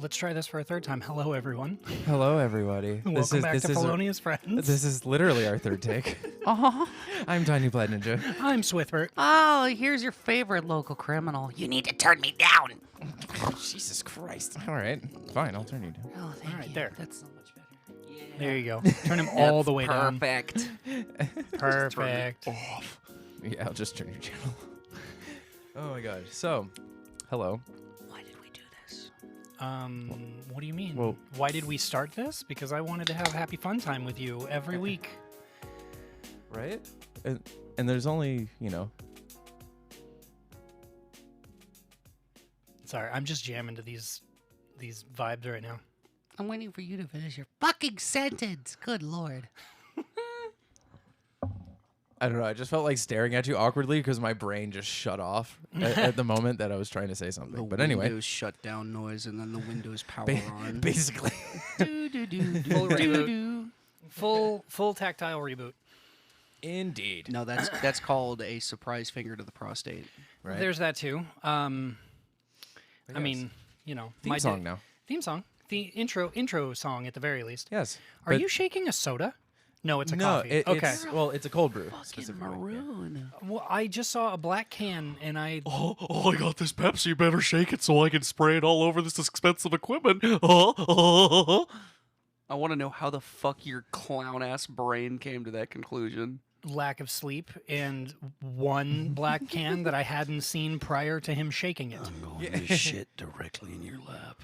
Let's try this for a third time. Hello, everyone. Hello, everybody. Welcome back to Felonious Friends. This is literally our third take. Oh, I'm Tiny Plaid Ninja. I'm Swithbert. oh, here's your favorite local criminal. You need to turn me down. Jesus Christ. All right, fine. I'll turn you down. Oh, thank All right, you. there. That's so much better. Yeah. There you go. Turn him all the way down. Perfect. Perfect. Off. Yeah, I'll just turn your channel. Oh my God. So, hello. Why did we do this? What do you mean? Well- Why did we start this? Because I wanted to have happy fun time with you every week. Right? And there's only, Sorry, I'm just jamming to these vibes right now. I'm waiting for you to finish your fucking sentence. Good Lord. I don't know. I just felt like staring at you awkwardly because my brain just shut off at the moment that I was trying to say something. But anyway, Windows shutdown noise and then the Windows power on. basically. Full reboot. Full tactile reboot. Indeed. No, that's called a surprise finger to the prostate. Right? There's that too. I Yes. mean, Theme song now. Theme song. The intro song at the very least. Yes. Are but- you shaking a soda? No, it's a No, coffee. Okay. it's a cold brew. Fucking specifically. maroon. Well, I just saw a black can and I Oh, I got this Pepsi. You better shake it so I can spray it all over this expensive equipment. I want to know how the fuck your clown ass brain came to that conclusion. lack of sleep and one black can that I hadn't seen prior to him shaking it. I'm going to shit directly in your lap.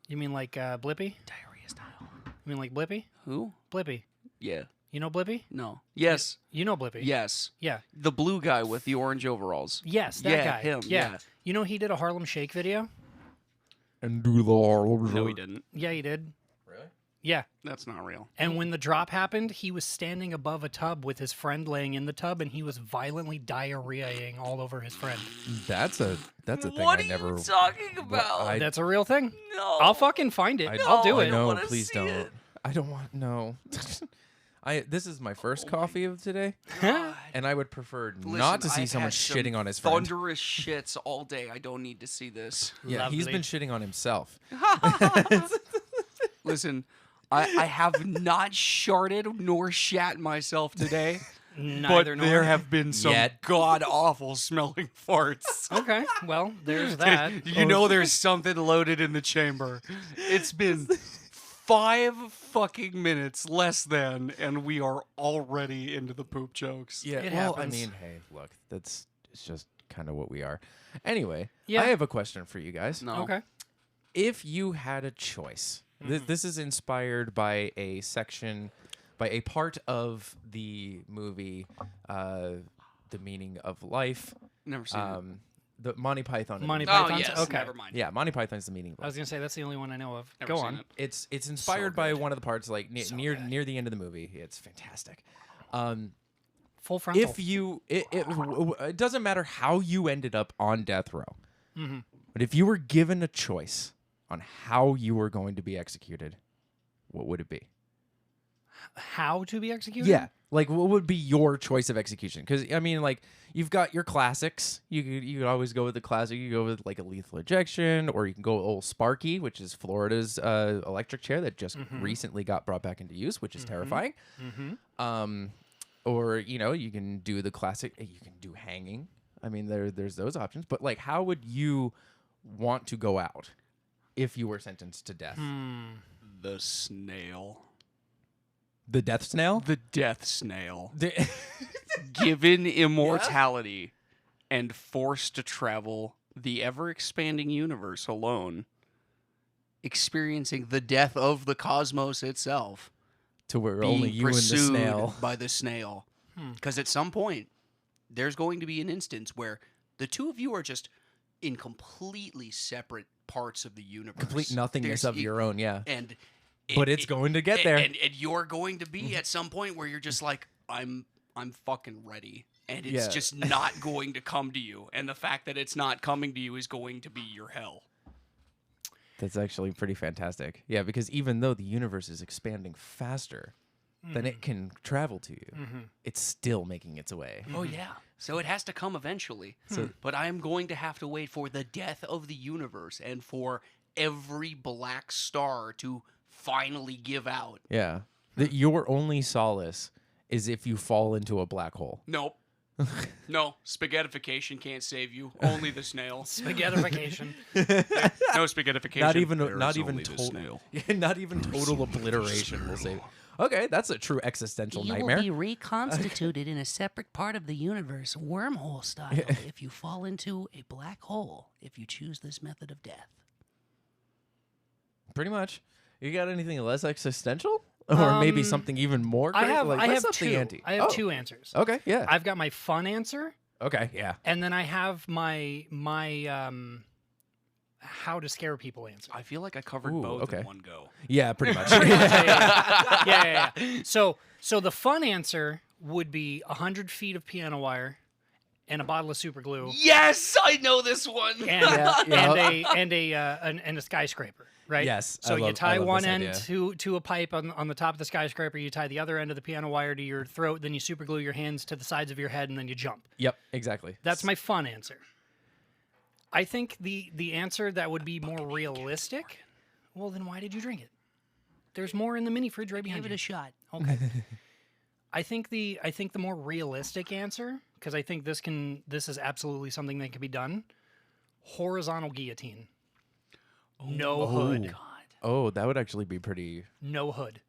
You mean like Blippy? Diarrhea style. You mean like Blippy? Who? Blippy. Yeah. You know Blippy? No. Yes. You know Blippy? Yes. Yeah. The blue guy with the orange overalls. Yes, that Yeah, guy. him, yeah. You know he did a Harlem Shake video? And do the Harlem No, he didn't. Yeah, he did. Really? Yeah. That's not real. And when the drop happened, he was standing above a tub with his friend laying in the tub, and he was violently diarrheaing all over his friend. That's a thing What I are never. you talking about? I- That's a real thing. no. I'll fucking find it. I- I'll do I it. don't No, wanna please see don't. it. I don't want no. This is my first coffee of today, and I would prefer not to see I've someone had some shitting on his friend. Thunderous shits all day. I don't need to see this. Yeah, he's Lovely. been shitting on himself. Listen, I have not sharted nor shat myself today, Neither but there nor. have been some Yet. god awful smelling farts. Okay, well, there's that. You know there's something loaded in the chamber. It's been 5 fucking minutes less than, and we are already into the poop jokes. Yeah, It well, happens. I mean, hey, look, it's just kind of what we are. Anyway, Yeah. I have a question for you guys. No. Okay. If you had a choice, Mm-hmm. this is inspired by a section, by a part of the movie, The Meaning of Life, Never seen it. the Monty Python. Monty Oh, Python's? yes. Okay. Never mind. Yeah, Monty Python's The Meaning of I Life. was gonna say that's the only one I know of. Never Go seen on. it. It's inspired by good. one of the parts, like So near good. near the end of the movie. It's fantastic. Full frontal. If you, it doesn't matter how you ended up on death row, Mm-hmm. but if you were given a choice on how you were going to be executed, what would it be? How to be executed? Yeah, like what would be your choice of execution? Because I mean, like you've got your classics. You could always go with the classic. You go with like a lethal injection, or you can go old Sparky, which is Florida's electric chair that just recently got brought back into use, which is terrifying. Mm-hmm. Or you can do the classic. You can do hanging. I mean, there's those options. But like, how would you want to go out if you were sentenced to death? The snail. The death snail. The death snail. The- Given immortality and forced to travel the ever-expanding universe alone, experiencing the death of the cosmos itself, to where being only you and the pursued snail. by the snail. Because at some point, there's going to be an instance where the two of you are just in completely separate parts of the universe. Complete nothingness There's- of your own. Yeah. And But it's going to get there. And you're going to be at some point where you're just like, I'm fucking ready. And it's Yeah. just not going to come to you. And the fact that it's not coming to you is going to be your hell. That's actually pretty fantastic. Yeah, because even though the universe is expanding faster than it can travel to you, it's still making its way. Oh, yeah. So it has to come eventually. So- But I am going to have to wait for the death of the universe and for every black star to finally give out. Yeah. That your only solace is if you fall into a black hole. Nope. No, spaghettification can't save you. Only the snail. Spaghettification. No spaghettification. Not even There not is even only the total snail. not even total obliteration will save. Okay, that's a true existential You nightmare. will be reconstituted in a separate part of the universe, wormhole style, if you fall into a black hole, if you choose this method of death. Pretty much. You got anything less existential? Or maybe Um, something even more I crazy? have Like, I what's have up the two. ante? I have Oh, two answers. Okay, yeah. I've got my fun answer, Okay, yeah. and then I have my how to scare people answer. I feel like I covered Ooh, both okay. in one go. Yeah, pretty much. Yeah. So the fun answer would be 100 feet of piano wire and a bottle of super glue Yes, I know this one. and Yeah. and a skyscraper, right? Yes, So I you love tie this one idea. end to a pipe on the top of the skyscraper. You tie the other end of the piano wire to your throat. Then you super glue your hands to the sides of your head, and then you jump. Yep, exactly. That's my fun answer. I think the answer that would be more realistic. Well, then why did you drink it? There's more in the mini fridge right behind Give you. it a shot. Okay. I think the more realistic answer, because I think this is absolutely something that can be done. Horizontal guillotine. No hood. God. Oh, that would actually be pretty. No hood.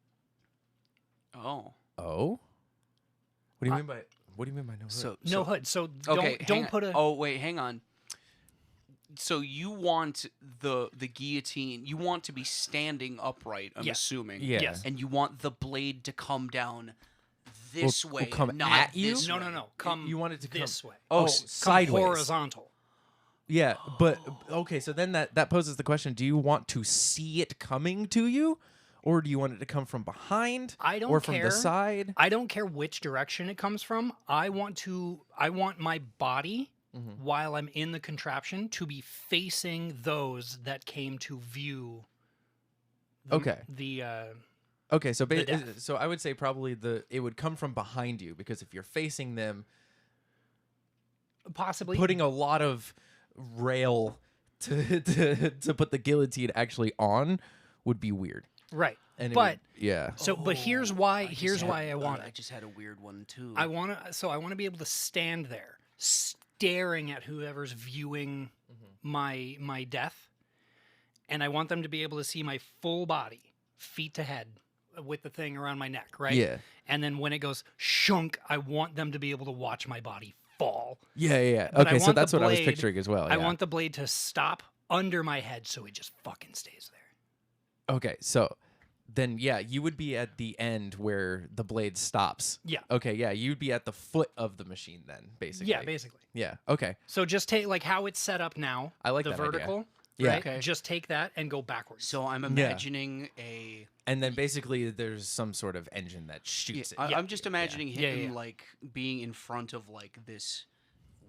Oh. Oh, what do you mean by no hood? So No hood. So don't okay, don't put a Oh wait, hang on. So you want the guillotine? You want to be standing upright? I'm Yes. assuming. Yeah. Yes. And you want the blade to come down this Will way, come not at you? this no, way. no. Come you want it to come- this way. Oh, Come sideways. horizontal. Yeah, but okay, so then that poses the question: do you want to see it coming to you, or do you want it to come from behind? I don't or from care. the side. I don't care which direction it comes from. I want my body Mm-hmm. while I'm in the contraption to be facing those that came to view Okay. the Okay, so The death. so I would say probably it would come from behind you, because if you're facing them, possibly putting a lot of rail to put the guillotine actually on would be weird. right. And it But would- yeah, but here's why I want I it. just had a weird one too. I want to be able to stand there staring at whoever's viewing my death, and I want them to be able to see my full body, feet to head, with the thing around my neck, right? Yeah. And then when it goes shunk, I want them to be able to watch my body fall. yeah. But I Okay, so want the that's what I was blade- picturing as well. I yeah. want the blade to stop under my head so it just fucking stays there. Okay, so then yeah, you would be at the end where the blade stops. Yeah. Okay, yeah, you'd be at the foot of the machine then, basically. Yeah, basically. Yeah. Okay. So just take like how it's set up now. I like the that idea. vertical. Yeah. Right? Okay. Just take that and go backwards. so I'm imagining a. And then basically there's some sort of engine that shoots it. I'm just imagining him Yeah. like being in front of like this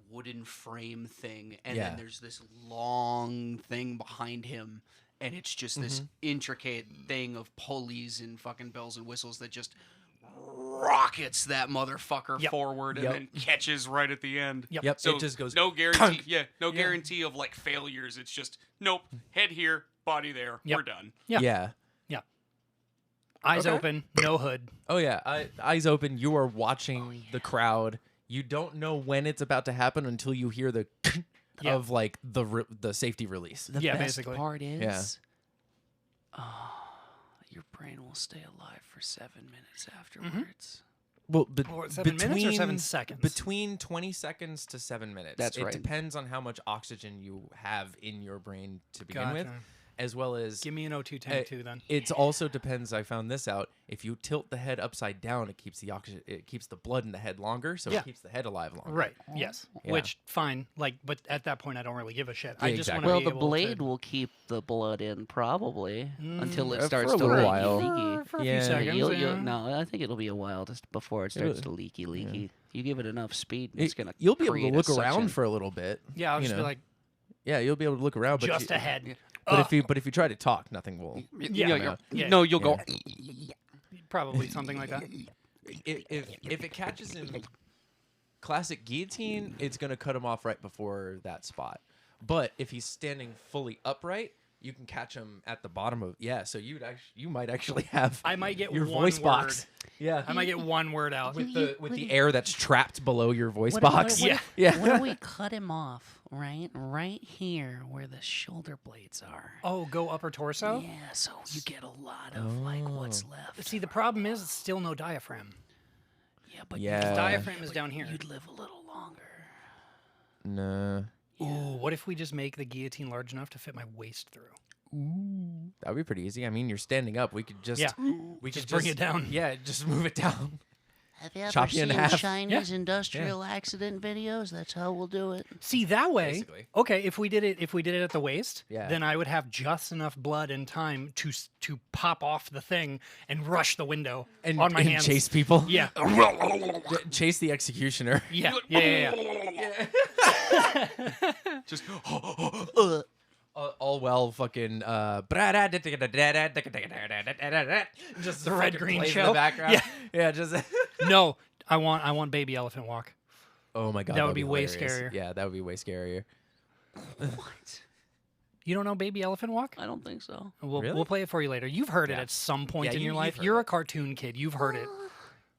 wooden frame thing, and Yeah. then there's this long thing behind him, and it's just this Mm-hmm. intricate thing of pulleys and fucking bells and whistles that just rockets that motherfucker Yep. forward Yep. and then catches right at the end. Yep. Yep. So it just goes. no guarantee. tunk. Yeah, no guarantee of like failures. It's just nope. Head here, body there. Yep. We're done. Yeah. Yeah. Eyes Okay. open, no hood. Oh yeah. Eyes open. You are watching the crowd. You don't know when it's about to happen until you hear the Yeah. of like the safety release. The Yeah, best basically. part is, Yeah. Your brain will stay alive for 7 minutes afterwards. Well, Or 7 minutes or 7 seconds? Between 20 seconds to 7 minutes. That's it right. depends on how much oxygen you have in your brain to begin with, Gotcha. as well as Give me an O2 tank too then. it also depends. I found this out. If you tilt the head upside down, it keeps the oxygen. It keeps the blood in the head longer, so Yeah. it keeps the head alive longer. Right. Yes. Yeah. Which fine. Like, but at that point, I don't really give a shit. Yeah, I just exactly. want Well, to be the able blade to, will keep the blood in probably until it for starts a to little leaky. while. leaky. for a Yeah. few seconds. You'll, yeah. no, I think it'll be a while just before it starts It'll- to leaky. You give it enough speed, and it's gonna. You'll be able to create a look around suction. for a little bit. Yeah, I'll you just know. be like, Yeah, you'll be able to look around, but just you, ahead. But Ugh. if you try to talk, nothing will. Yeah. you're- Yeah. No, you'll go. Probably something like that. If it catches him classic guillotine, it's gonna cut him off right before that spot. But if he's standing fully upright, you can catch them at the bottom of So you might actually have I might get your one voice word. box. Yeah, I might get one word out. with the air that's trapped below your voice What, box. What, Yeah. Yeah. What if we cut him off right here where the shoulder blades are? Oh, go upper torso? Yeah, so you get a lot of like what's Oh. left. See, the problem is it's still no diaphragm. Yeah, but Yeah. Diaphragm is down here. You'd live a little longer. Nah. Ooh, what if we just make the guillotine large enough to fit my waist through? That would be pretty easy. I mean, you're standing up. We could just Yeah. we could Just bring it down. Yeah, just move it down. Have you ever Chop you in seen half. Chinese industrial accident videos? That's how we'll do it. See, that way, Basically. okay, if we did it at the waist, Yeah. then I would have just enough blood and time to pop off the thing and rush the window And, on my and hands. chase people. Yeah. Chase the executioner. Yeah. Yeah. Just All well, fucking just The red fucking green plays in show? the background. Yeah. Yeah, just No, I want baby elephant walk. oh my god, That would that'd be way hilarious. scarier. Yeah, that would be way scarier. What? You don't know baby elephant walk? I don't think so. We'll Really? we'll play it for you later. You've heard it Yeah. at some point Yeah, in your you've life. heard You're it. a cartoon kid. You've heard it.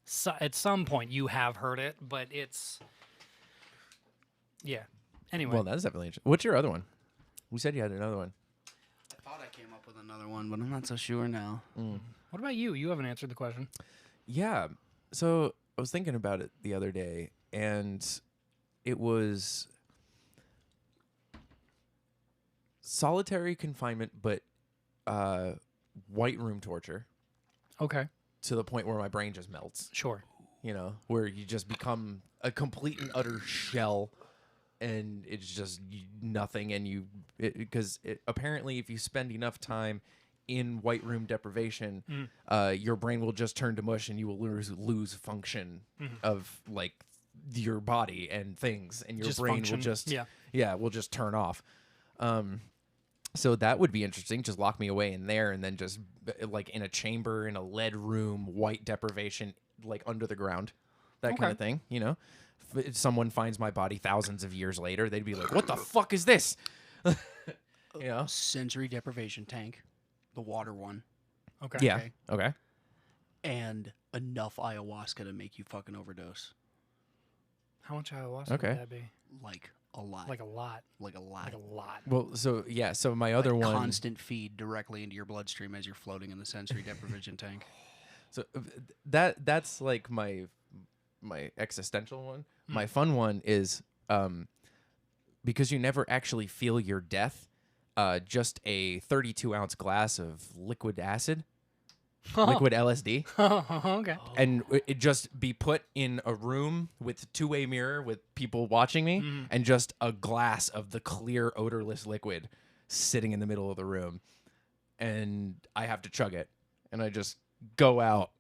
So, at some point, you have heard it, but it's yeah. Anyway, Well, that's definitely interesting. What's your other one? We said you had another one. I thought I came up with another one, but I'm not so sure now. what about you? You haven't answered the question. Yeah. So I was thinking about it the other day, and it was solitary confinement, but white room torture Okay, to the point where my brain just melts. sure. You know, where you just become a complete and utter shell, and it's just nothing. And because apparently, if you spend enough time in white room deprivation, your brain will just turn to mush, and you will lose function of like your body and things, and your Just brain function, will just yeah. will just turn off. So that would be interesting. Just lock me away in there, and then just like in a chamber in a lead room, white deprivation, like under the ground, that kind Okay. of thing. You know, if someone finds my body thousands of years later, they'd be like, "What the fuck is this?" You know? Sensory deprivation tank, the water one, Okay. Yeah. Okay. Okay. and enough ayahuasca to make you fucking overdose. How much ayahuasca Okay. would that be? Like a lot. Like a lot. Like a lot. Like a lot. Well, so yeah. So my other Like one. constant feed directly into your bloodstream as you're floating in the sensory deprivation tank. So that's like my existential one. My fun one is because you never actually feel your death. Just a 32-ounce glass of liquid acid, liquid LSD, Okay. and it just be put in a room with two-way mirror with people watching me, and just a glass of the clear, odorless liquid sitting in the middle of the room, and I have to chug it, and I just go out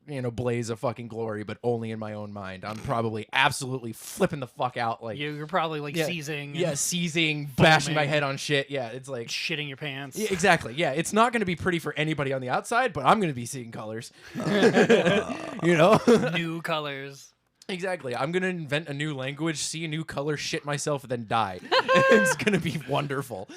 in a blaze of fucking glory, but only in my own mind. I'm probably absolutely flipping the fuck out, like You're probably like yeah, seizing. yeah, and seizing, bashing my foaming. head on shit. Yeah, it's like shitting your pants. yeah, exactly. Yeah, it's not going to be pretty for anybody on the outside, but I'm going to be seeing colors. You know? New colors. Exactly. I'm going to invent a new language, see a new color, shit myself, and then die. It's going to be wonderful.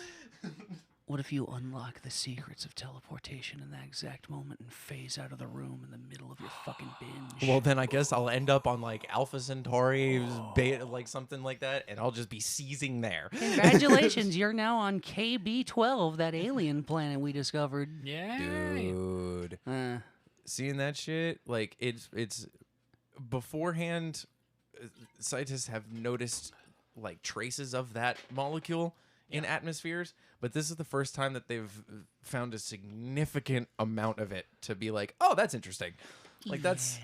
What if you unlock the secrets of teleportation in that exact moment and phase out of the room in the middle of your fucking binge? Well, then I guess I'll end up on like Alpha Centauri, beta, like something like that, and I'll just be seizing there. Congratulations, you're now on KB-12, that alien planet we discovered. Yeah. Dude. Seeing that shit, like it's beforehand, scientists have noticed like traces of that molecule in atmospheres, but this is the first time that they've found a significant amount of it to be like, oh, that's interesting. Like that's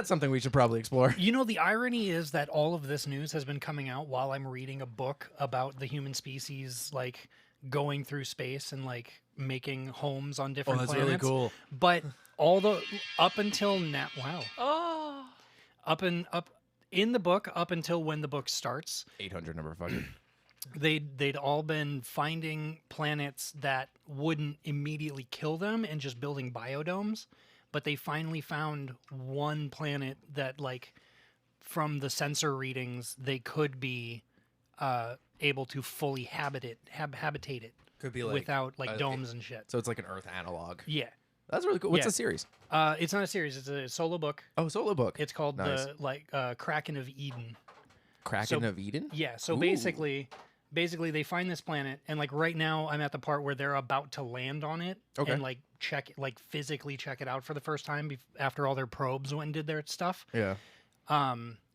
something we should probably explore. You know, the irony is that all of this news has been coming out while I'm reading a book about the human species, like going through space and like making homes on different planets. But all the up until now, wow. Up in the book, up until when the book starts, 800 number fucking. they'd all been finding planets that wouldn't immediately kill them and just building biodomes, but they finally found one planet that, like, from the sensor readings, they could be able to fully habitate it. Could be like without like it- domes and shit. So it's like an Earth analog. Yeah. That's really cool. What's Yeah. the series? It's not a series. It's a solo book. Oh, solo book. It's called Nice. the Kraken of Eden. Kraken so- of Eden. Yeah. So Ooh. basically they find this planet, and like right now I'm at the part where they're about to land on it Okay. and like physically check it out for the first time after all their probes went and did their stuff. Yeah.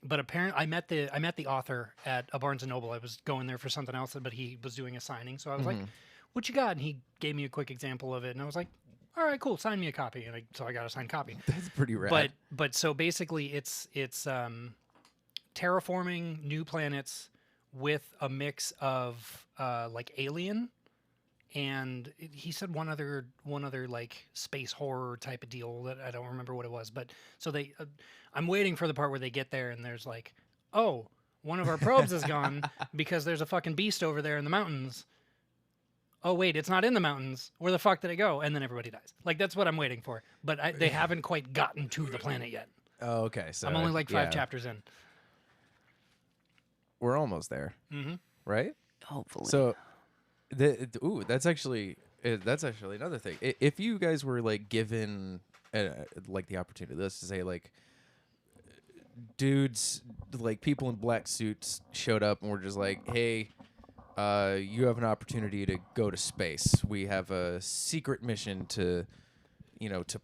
But apparently I met the author at a Barnes and Noble. I was going there for something else, but he was doing a signing, so I was like, "What you got?" And he gave me a quick example of it, and I was like, "All right, cool. Sign me a copy." And so I got a signed copy. That's pretty rad. But so basically it's terraforming new planets with a mix of like Alien and he said one other like space horror type of deal that I don't remember what it was. But so they I'm waiting for the part where they get there and there's like, oh, one of our probes is gone because there's a fucking beast over there in the mountains. Oh wait, it's not in the mountains. Where the fuck did it go? And then everybody dies. Like that's what I'm waiting for. But they haven't quite gotten to the planet yet. Oh, okay. So I'm only like 5 yeah, chapters in. We're almost there, Mm-hmm. right? Hopefully. So, that's actually another thing. If you guys were like given like the opportunity, let's just say like dudes, like people in black suits showed up and were just like, hey. You have an opportunity to go to space. We have a secret mission to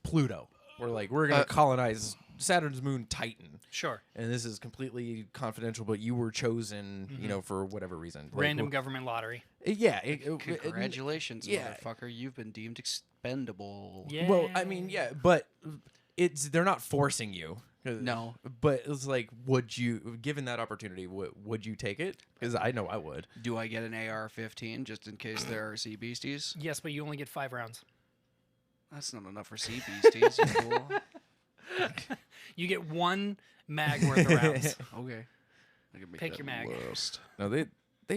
Pluto. We're gonna colonize Saturn's moon Titan, Sure. and this is completely confidential. But you were chosen, for whatever reason. Like, Random government lottery. yeah. Congratulations, yeah. motherfucker. You've been deemed expendable. Yeah. Well, I mean, yeah, but they're not forcing you. No. But it's like, would you, given that opportunity, would you take it? Because I know I would. Do I get an AR-15 just in case there are sea beasties? Yes, but you only get 5 rounds. That's not enough for sea beasties. You fool. You get 1 mag worth of rounds. Okay. I can make Pick that your mag. list. No, they'd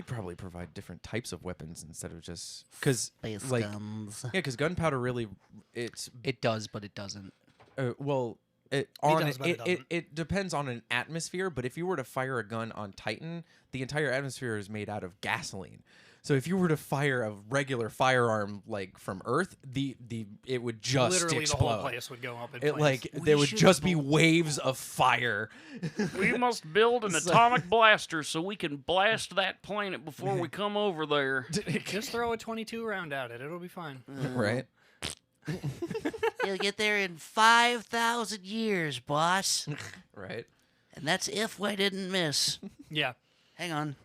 probably provide different types of weapons instead of just because Space like guns. yeah, because gunpowder really It does, but it doesn't. well. It does, but it doesn't. it depends on an atmosphere, but if you were to fire a gun on Titan, the entire atmosphere is made out of gasoline. So if you were to fire a regular firearm like from Earth, it would just Literally explode. the whole place would go up in It flames. like there would just be waves of fire. We must build an atomic blaster so we can blast that planet before we come over there. Just throw a 22 round at it. It'll be fine. Right? You'll get there in 5,000 years, boss. Right? And that's if I didn't miss. Yeah. Hang on.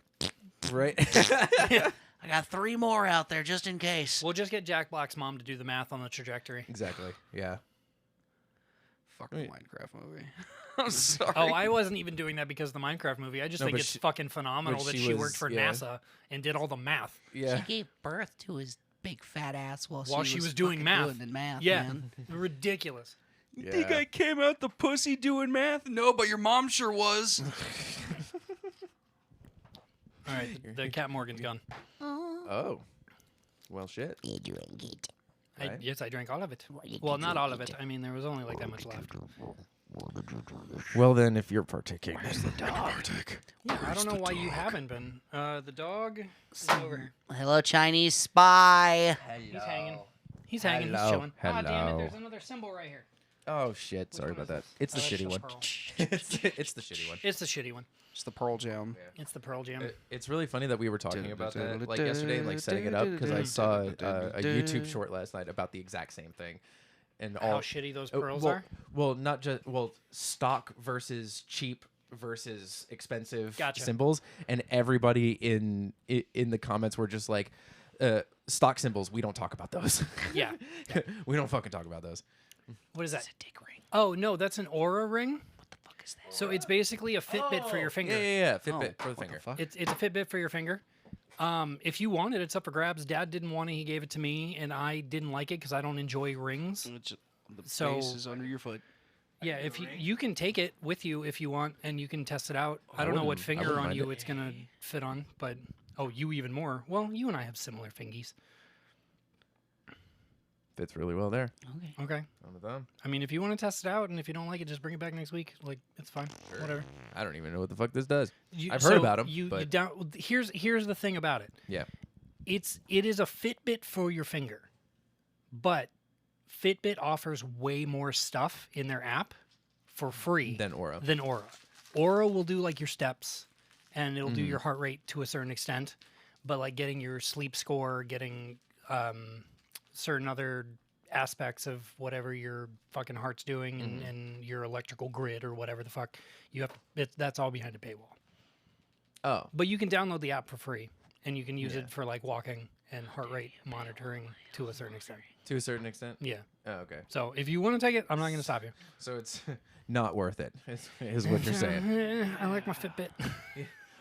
Right? I got 3 more out there just in case. We'll just get Jack Black's mom to do the math on the trajectory. Exactly. Yeah. Fuck the Wait. Minecraft movie. I'm sorry. Oh, I wasn't even doing that because of the Minecraft movie. I just No, think but it's she- fucking phenomenal but that she she was- worked for yeah. NASA and did all the math. Yeah. She gave birth to his big fat ass while She was doing fucking math. Doing the math, Yeah. man. Ridiculous. You think I came out the pussy doing math? No, but your mom sure was. All right. The Cat Morgan's gone. Oh. Well, shit. Right. Yes, I drank all of it. Well, not all of it. I mean, there was only like that much left. Well, then, if you're partaking, Yeah, I don't know why you haven't been. The dog is over here. Hello, Chinese spy. He's hanging. He's hanging. He's Hello. chilling. Ah, damn it. Hello. There's another symbol right here. Oh shit! Sorry about that. It's the Oh, that's shitty just one. Pearl. It's the shitty one. It's the shitty one. It's the Pearl Jam. It's the Pearl Jam. It's really funny that we were talking about that like yesterday, like setting it up because I saw a YouTube short last night about the exact same thing, and How all shitty those oh, pearls well, are. Well, not just stock versus cheap versus expensive Gotcha. symbols, and everybody in the comments were just like, stock symbols. We don't talk about those. Yeah. We don't fucking talk about those. What is that? Dick ring. Oh no, that's an Aura ring. What the fuck is that? So it's basically a Fitbit for your finger. Yeah. Fitbit for the What finger. the fuck? It's a Fitbit for your finger. If you want it, it's up for grabs. Dad didn't want it; he gave it to me, and I didn't like it because I don't enjoy rings. The So- base is under your foot. Yeah, if you can take it with you if you want, and you can test it out. I don't know what wouldn't- I finger wouldn't on mind you it. it's gonna fit on, but you even more. Well, you and I have similar fingies. Fits really well there. Okay. Okay. On the thumb. I mean, if you want to test it out, and if you don't like it, just bring it back next week. Like it's fine. Whatever. I don't even know what the fuck this does. You, I've heard so about 'em, You but- down. Here's the thing about it. Yeah. it is a Fitbit for your finger, but Fitbit offers way more stuff in their app for free Then Aura. than Aura. Aura will do like your steps, and it'll Mm-hmm. do your heart rate to a certain extent, but like getting your sleep score, getting certain other aspects of whatever your fucking heart's doing Mm-hmm. and your electrical grid or whatever the fuck you have, that's all behind a paywall. Oh, But you can download the app for free, and you can use it for like walking and heart rate monitoring to a certain extent. to a certain extent. Yeah. Oh, okay. So if you want to take it, I'm not going to stop you. So it's not worth it, is what you're saying. I like my Fitbit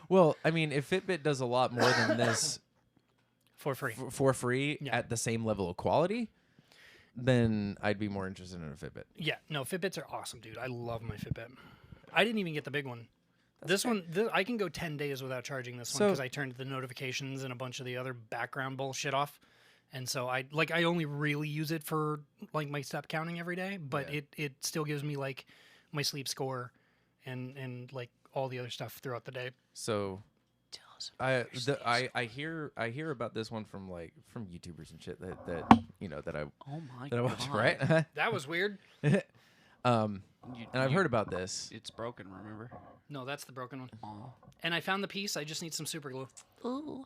Well, I mean, if Fitbit does a lot more than this for free. for free Yeah. at the same level of quality, then I'd be more interested in a Fitbit. Yeah, no, Fitbits are awesome, dude. I love my Fitbit. I didn't even get the big one. This one, I can go 10 days without charging this one So- because I turned the notifications and a bunch of the other background bullshit off. And so I only really use it for like my step counting every day, but it still gives me like my sleep score and like all the other stuff throughout the day. So Tell us about your sleep I hear about this one from YouTubers and shit that I Oh my that I god. watch, right? That was weird. And I've heard about this. It's broken, remember? No, that's the broken one. Oh. And I found the piece. I just need some super glue. Ooh.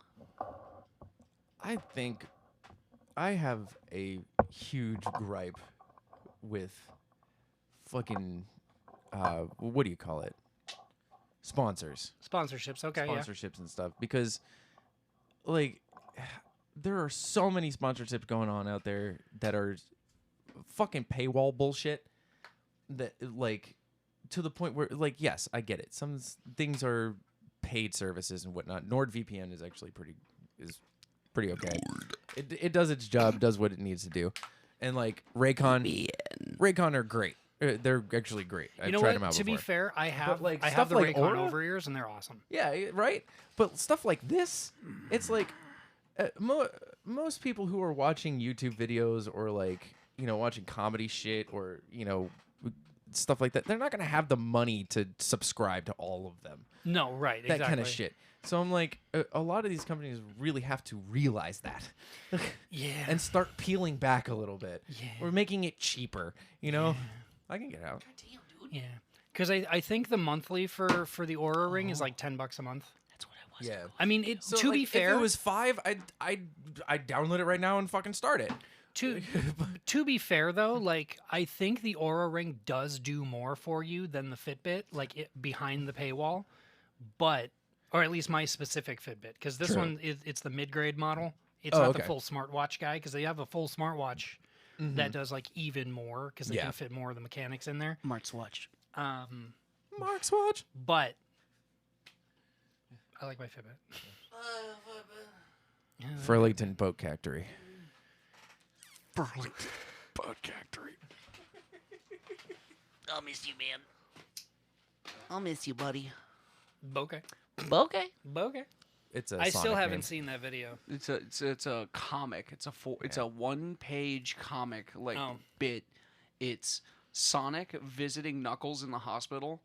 I think I have a huge gripe with fucking what do you call it? Sponsors. Sponsorships. Okay, yeah. Sponsorships and stuff, because like there are so many sponsorships going on out there that are fucking paywall bullshit, that like to the point where, like, yes, I get it, some things are paid services and whatnot. NordVPN is actually pretty okay. It does its job, does what it needs to do, and like Raycon are great. They're actually great. I've You know tried what? them out To before. be fair, I have like, I stuff have the like Raycon Aura? over ears, and they're awesome. Yeah, right. But stuff like this, it's like most people who are watching YouTube videos or like watching comedy shit or stuff like that, they're not gonna have the money to subscribe to all of them. No, right, That exactly. kind of shit. So I'm like, a lot of these companies really have to realize that Yeah. and start peeling back a little bit. Yeah. Or making it cheaper. I can get out. Yeah, because I think the monthly for the Aura Ring is like $10 a month. That's what I was. Yeah. I mean, it. So, to like, be fair, if it was $5, I'd download it right now and fucking start it. to be fair though, like I think the Aura Ring does do more for you than the Fitbit, like it behind the paywall, or at least my specific Fitbit, because this True. one it's the mid-grade model. It's Oh, not okay. the full smartwatch guy, because they have a full smartwatch that does like even more because they Yeah. can fit more of the mechanics in there. Mark's watch. Mark's watch. But I like my Fitbit. Burlington Boat Factory. Burlington Bud Factory. I'll miss you, man. I'll miss you, buddy. Bokeh. Okay. Bokeh. It's a I still Sonic haven't name. seen that video. It's a comic. It's a 1-page comic Oh. bit. It's Sonic visiting Knuckles in the hospital,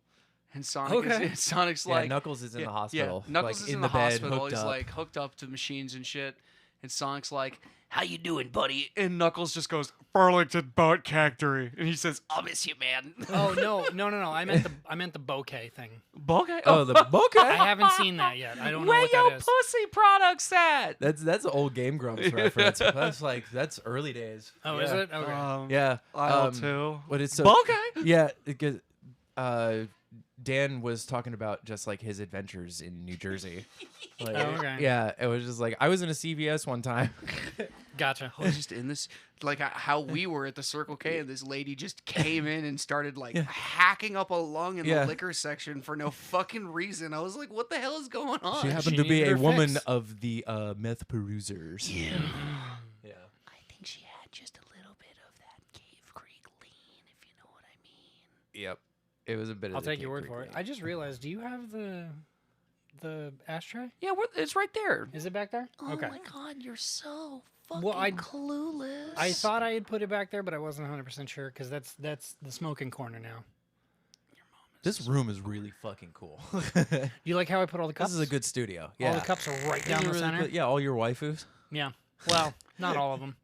and Okay. Sonic's Yeah, like Knuckles is in the hospital. Yeah, Knuckles like, is in the, the bed, hospital. hooked He's up. like hooked up to machines and shit, and Sonic's like, "How you doing, buddy?" And Knuckles just goes, Burlington Bud Factory. And he says, "I'll miss you, man." Oh no! I meant the bokeh thing. Bokeh? Oh, the I bokeh. haven't seen that yet. I don't know Where what your that is. pussy products at? That's an old Game Grumps reference. That's early days. Oh, is Yeah. it? Okay. Yeah. Aisle 2. But it's so Bokeh? yeah, because Dan was talking about just like his adventures in New Jersey. Like, Oh, okay. Yeah, it was just like I was in a CVS one time. Gotcha. I was just in this, like how we were at the Circle K, and this lady just came in and started like hacking up a lung in Yeah. the liquor section for no fucking reason. I was like, "What the hell is going on?" She happened she to be needed a her woman fix. of the meth perusers. Yeah. Yeah. I think she had just a little bit of that Cave Creek lean, if you know what I mean. Yep. It was a bit of I'll the take your Cave word for Creek it. I just realized. Do you have the ashtray? Yeah, it's right there. Is it back there? Oh Okay. my god, you're so fucking Well, I- clueless. I thought I had put it back there, but I wasn't 100% sure because that's the smoking corner now. This room is really fucking cool. You like how I put all the cups? This is a good studio. All Yeah. the cups are right This down is the really center. good- Yeah, all your waifus. Yeah. Well, not all of them.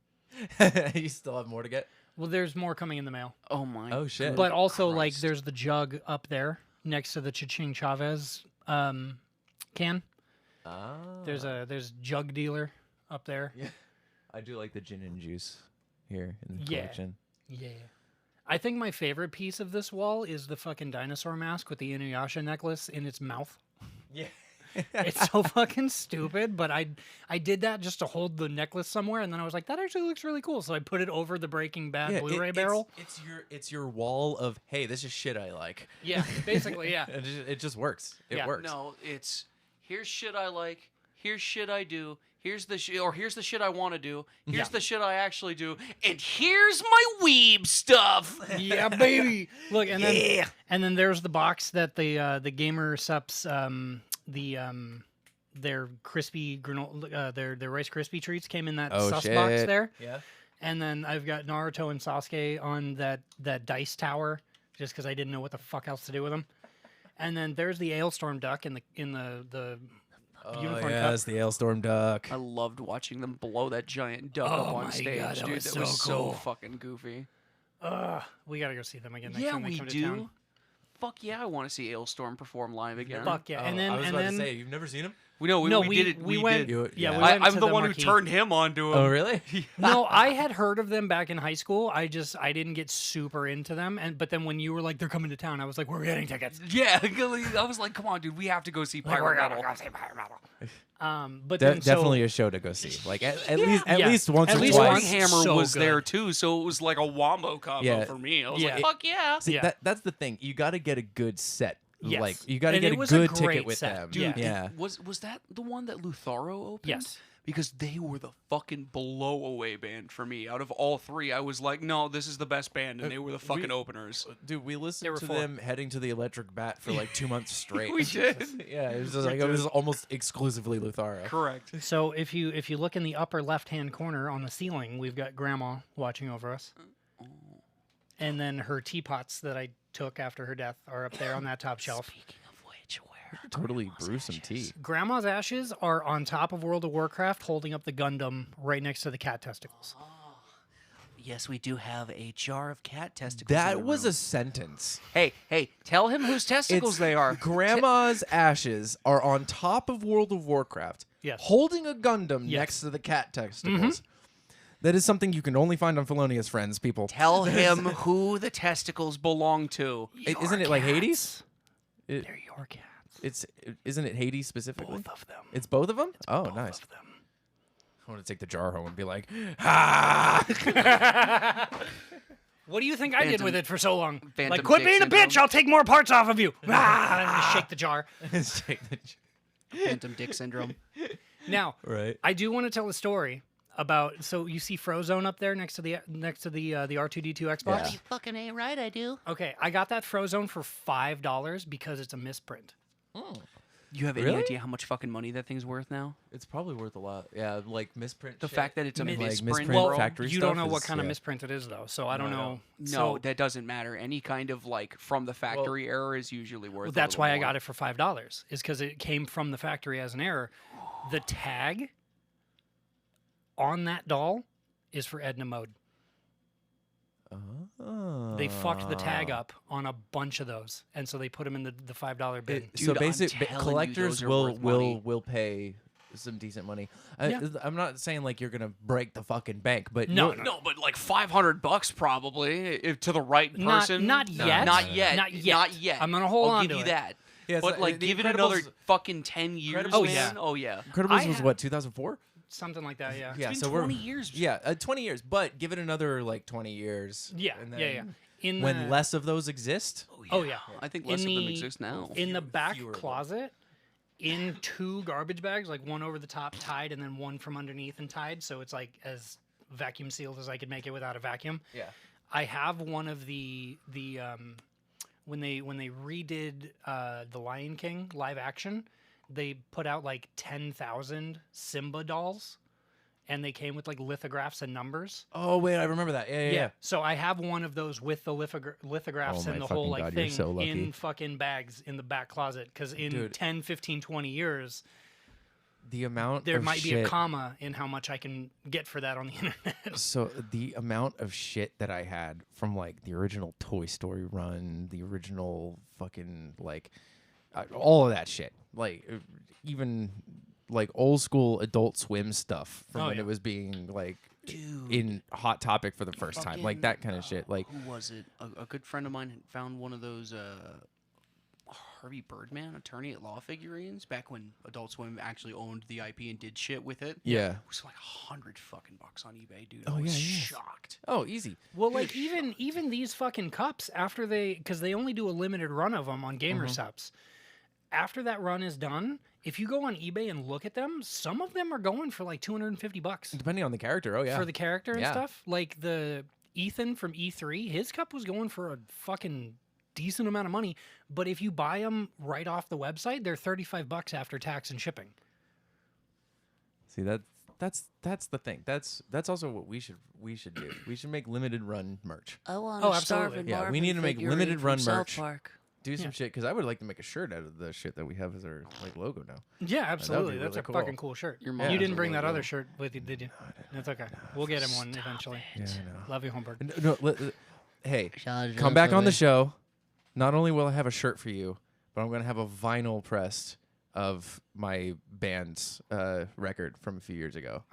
You still have more to get. Well, there's more coming in the mail. Oh my. Oh shit! But also, like, Christ. there's the jug up there next to the Cha-Ching Chavez can. There's jug dealer up there. Yeah. I do like the gin and juice here in the Yeah. collection. Yeah. I think my favorite piece of this wall is the fucking dinosaur mask with the Inuyasha necklace in its mouth. Yeah. It's so fucking stupid, but I did that just to hold the necklace somewhere, and then I was like, that actually looks really cool. So I put it over the Breaking Bad Blu-ray barrel. It's your wall of, hey, this is shit I like. Yeah, basically, yeah. It just works. It Yeah. works. No, it's here's shit I like. Here's shit I do. Here's the here's the shit I want to do. Here's Yeah. the shit I actually do. And here's my weeb stuff. Yeah, baby. Look, and then there's the box that the Gamer Sups their crispy granola their Rice Krispie treats came in that Oh, sus shit. box there. Yeah. And then I've got Naruto and Sasuke on that dice tower just because I didn't know what the fuck else to do with them. And then there's the Ailstorm duck in the Oh, unicorn yes, the Ailstorm duck. I loved watching them blow that giant duck Oh up on my stage, God, that dude. was That so was so cool. fucking goofy. we gotta go see them again next Yeah, time they we come to town. do. Fuck yeah, I want to see Ailstorm perform live again. Fuck yeah! Oh, And then I was and about then to say, you've never seen him? We know no, we did it. we We went. did. You- yeah, yeah. we went I'm to the one marquee. who turned him on to him. Oh, really? No, I had heard of them back in high school. I didn't get super into them. But then when you were like, they're coming to town, I was like, we're getting tickets. Yeah, I was like, come on, dude, we have to go see Pirate Metal. But then Definitely a show to go see. Like at Yeah. least once At or least twice. once. Hammer So was there good. too, so it was like a wombo combo Yeah. for me. I was Yeah. like, fuck yeah. See, Yeah. that's the thing. You got to get a good set. Yes. Like you got to And get it a was a good great ticket with set. them. Dude, yeah. Was that the one that Lutharo opened? Yes. Because they were the fucking blow away band for me. Out of all three, I was like, no, this is the best band, and they were the fucking openers. Dude, we There listened were to 4. them heading to the Electric Bat for like 2 months straight. We did. Yeah, it was just like it was almost exclusively Lutharo. Correct. So if you look in the upper left hand corner on the ceiling, we've got Grandma watching over us, and then her teapots that I took after her death are up there on that top shelf. Speaking of which, where are Totally Grandma's brew some ashes? tea. Grandma's ashes are on top of World of Warcraft, holding up the Gundam right next to the cat testicles. Yes, we do have a jar of cat testicles. in That the was room. a sentence. Hey, tell him whose testicles It's they are. Grandma's ashes are on top of World of Warcraft, Yes. holding a Gundam Yes. next to the cat testicles. That is something you can only find on Felonious Friends, people. Tell him who the testicles belong to. Isn't it like Hades? They're your cats. Isn't it Hades specifically? Both of them. It's both of them? Oh, Both nice. of them. I want to take the jar home and be like, ha! What do you think I did Phantom- with it for so long? Phantom Like, quit dick being a syndrome. bitch. I'll take more parts off of you. Ah, and I shake the jar. Take the jar. Phantom Dick Syndrome. Now, Right. I do want to tell a story about. So you see Frozone up there next to the R2D2 Xbox. Yeah. You fucking ain't right, I do. Okay, I got that Frozone for $5 because it's a misprint. You have any Really? idea how much fucking money that thing's worth now? It's probably worth a lot. Yeah, like misprint. The shit. fact that it's a Mid- like misprint, misprint bro. factory You stuff don't know what is- kind of yeah. misprint it is, though, so I don't No, I know. No, So, that doesn't matter. Any kind of like from the factory error is usually worth. well, a that's little why I more. got it for $5. Is because it came from the factory as an error. The tag on that doll is for Edna Mode. They fucked the tag up on a bunch of those, and so they put them in the $5 bin. Dude, So I'm basic telling you, collectors those are will worth money. will pay some decent money. Yeah. I'm not saying like you're gonna break the fucking bank, but No, you'll- No, but like $500 probably if to the right person. Not yet. Not yet. Not yet. Not yet. I'm gonna hold I'll on give to you it. that. Yeah, but so, like, the give it Incredibles- another fucking 10 years, Incredibles- man. yeah. Oh yeah. Incredibles I was ha- what 2004. Something like that, yeah. Yeah, been so 20 we're years. Yeah, 20 years, but give it another like 20 years. Yeah, and yeah, yeah. then In When the, less of those exist, Oh yeah. I think less In of them the- exist now. In the back fewer of them. closet, in 2 garbage bags, like one over the top tied, and then one from underneath and tied, so it's like as vacuum sealed as I could make it without a vacuum. yeah. I have one of the when they redid the Lion King live action, they put out like 10,000 Simba dolls, and they came with like lithographs and numbers. Oh wait, I remember that. Yeah, yeah, yeah. So I have one of those with the lithographs Oh and my the whole fucking like God, you're thing so lucky. in fucking bags in the back closet because in Dude. 10, 15, 20 years, the amount there of might be shit, a comma in how much I can get for that on the internet. So the amount of shit that I had from like the original Toy Story run, the original fucking like all of that shit, like even like old school Adult Swim stuff from Oh, when yeah. it was being like Dude. in Hot Topic for the first time, like that kind of shit. Like Who was it? A good friend of mine had found one of those Harvey Birdman, attorney at law figurines back when Adult Swim actually owned the IP and did shit with it. yeah. It was like $100 on eBay, dude. Oh, I was yeah, yeah. shocked. Oh, easy. Well, like even these fucking cups after because they only do a limited run of them on Gamer Subs. After that run is done, if you go on eBay and look at them, some of them are going for like $250 Depending on the character. Oh yeah. for the character and Yeah. stuff. Like the Ethan from E3, his cup was going for a fucking decent amount of money. But if you buy them right off the website, they're $35 after tax and shipping. See that's the thing. That's also what we should do. We should make limited run merch. I want Oh, a absolutely. starving Yeah, we Barbie need to make figurine limited from run South merch. Park. Do some Yeah. shit because I would like to make a shirt out of the shit that we have as our like logo now. Yeah, absolutely. really That's a cool. fucking cool shirt. Your You mom didn't has a bring that logo. other shirt with you, did you? That's okay. We'll get him one eventually. Yeah, I know. Love you, Holmberg. Hey, come back on the show. Not only will I have a shirt for you, but I'm gonna have a vinyl pressed of my band's record from a few years ago.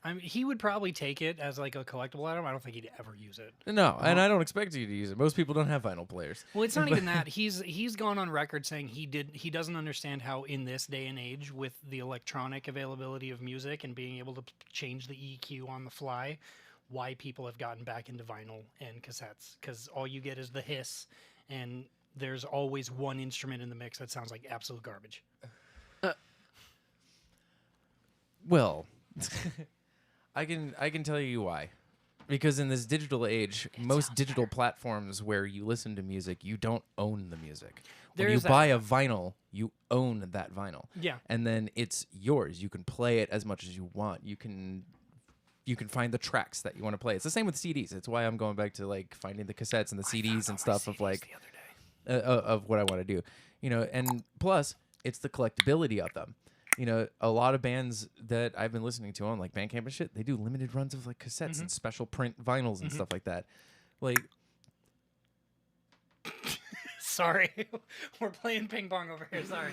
I mean, he would probably take it as like a collectible item. I don't think he'd ever use it. No, and I don't expect you to use it. Most people don't have vinyl players. Well, it's not even that. He's gone on record saying he doesn't understand how in this day and age with the electronic availability of music and being able to change the EQ on the fly, why people have gotten back into vinyl and cassettes, because all you get is the hiss and there's always one instrument in the mix that sounds like absolute garbage. Well, I can tell you why. Because in this digital age, most digital platforms where you listen to music, you don't own the music. When you There's that. buy a vinyl, you own that vinyl. Yeah. And then it's yours. You can play it as much as you want. You can find the tracks that you want to play. It's the same with CDs. It's why I'm going back to like finding the cassettes and the CDs and stuff of like of what I want to do. You know, and plus it's the collectability of them. You know, a lot of bands that I've been listening to on like Bandcamp and shit, they do limited runs of like cassettes and special print vinyls and stuff like that. Like, Sorry, we're playing ping pong over here. Sorry.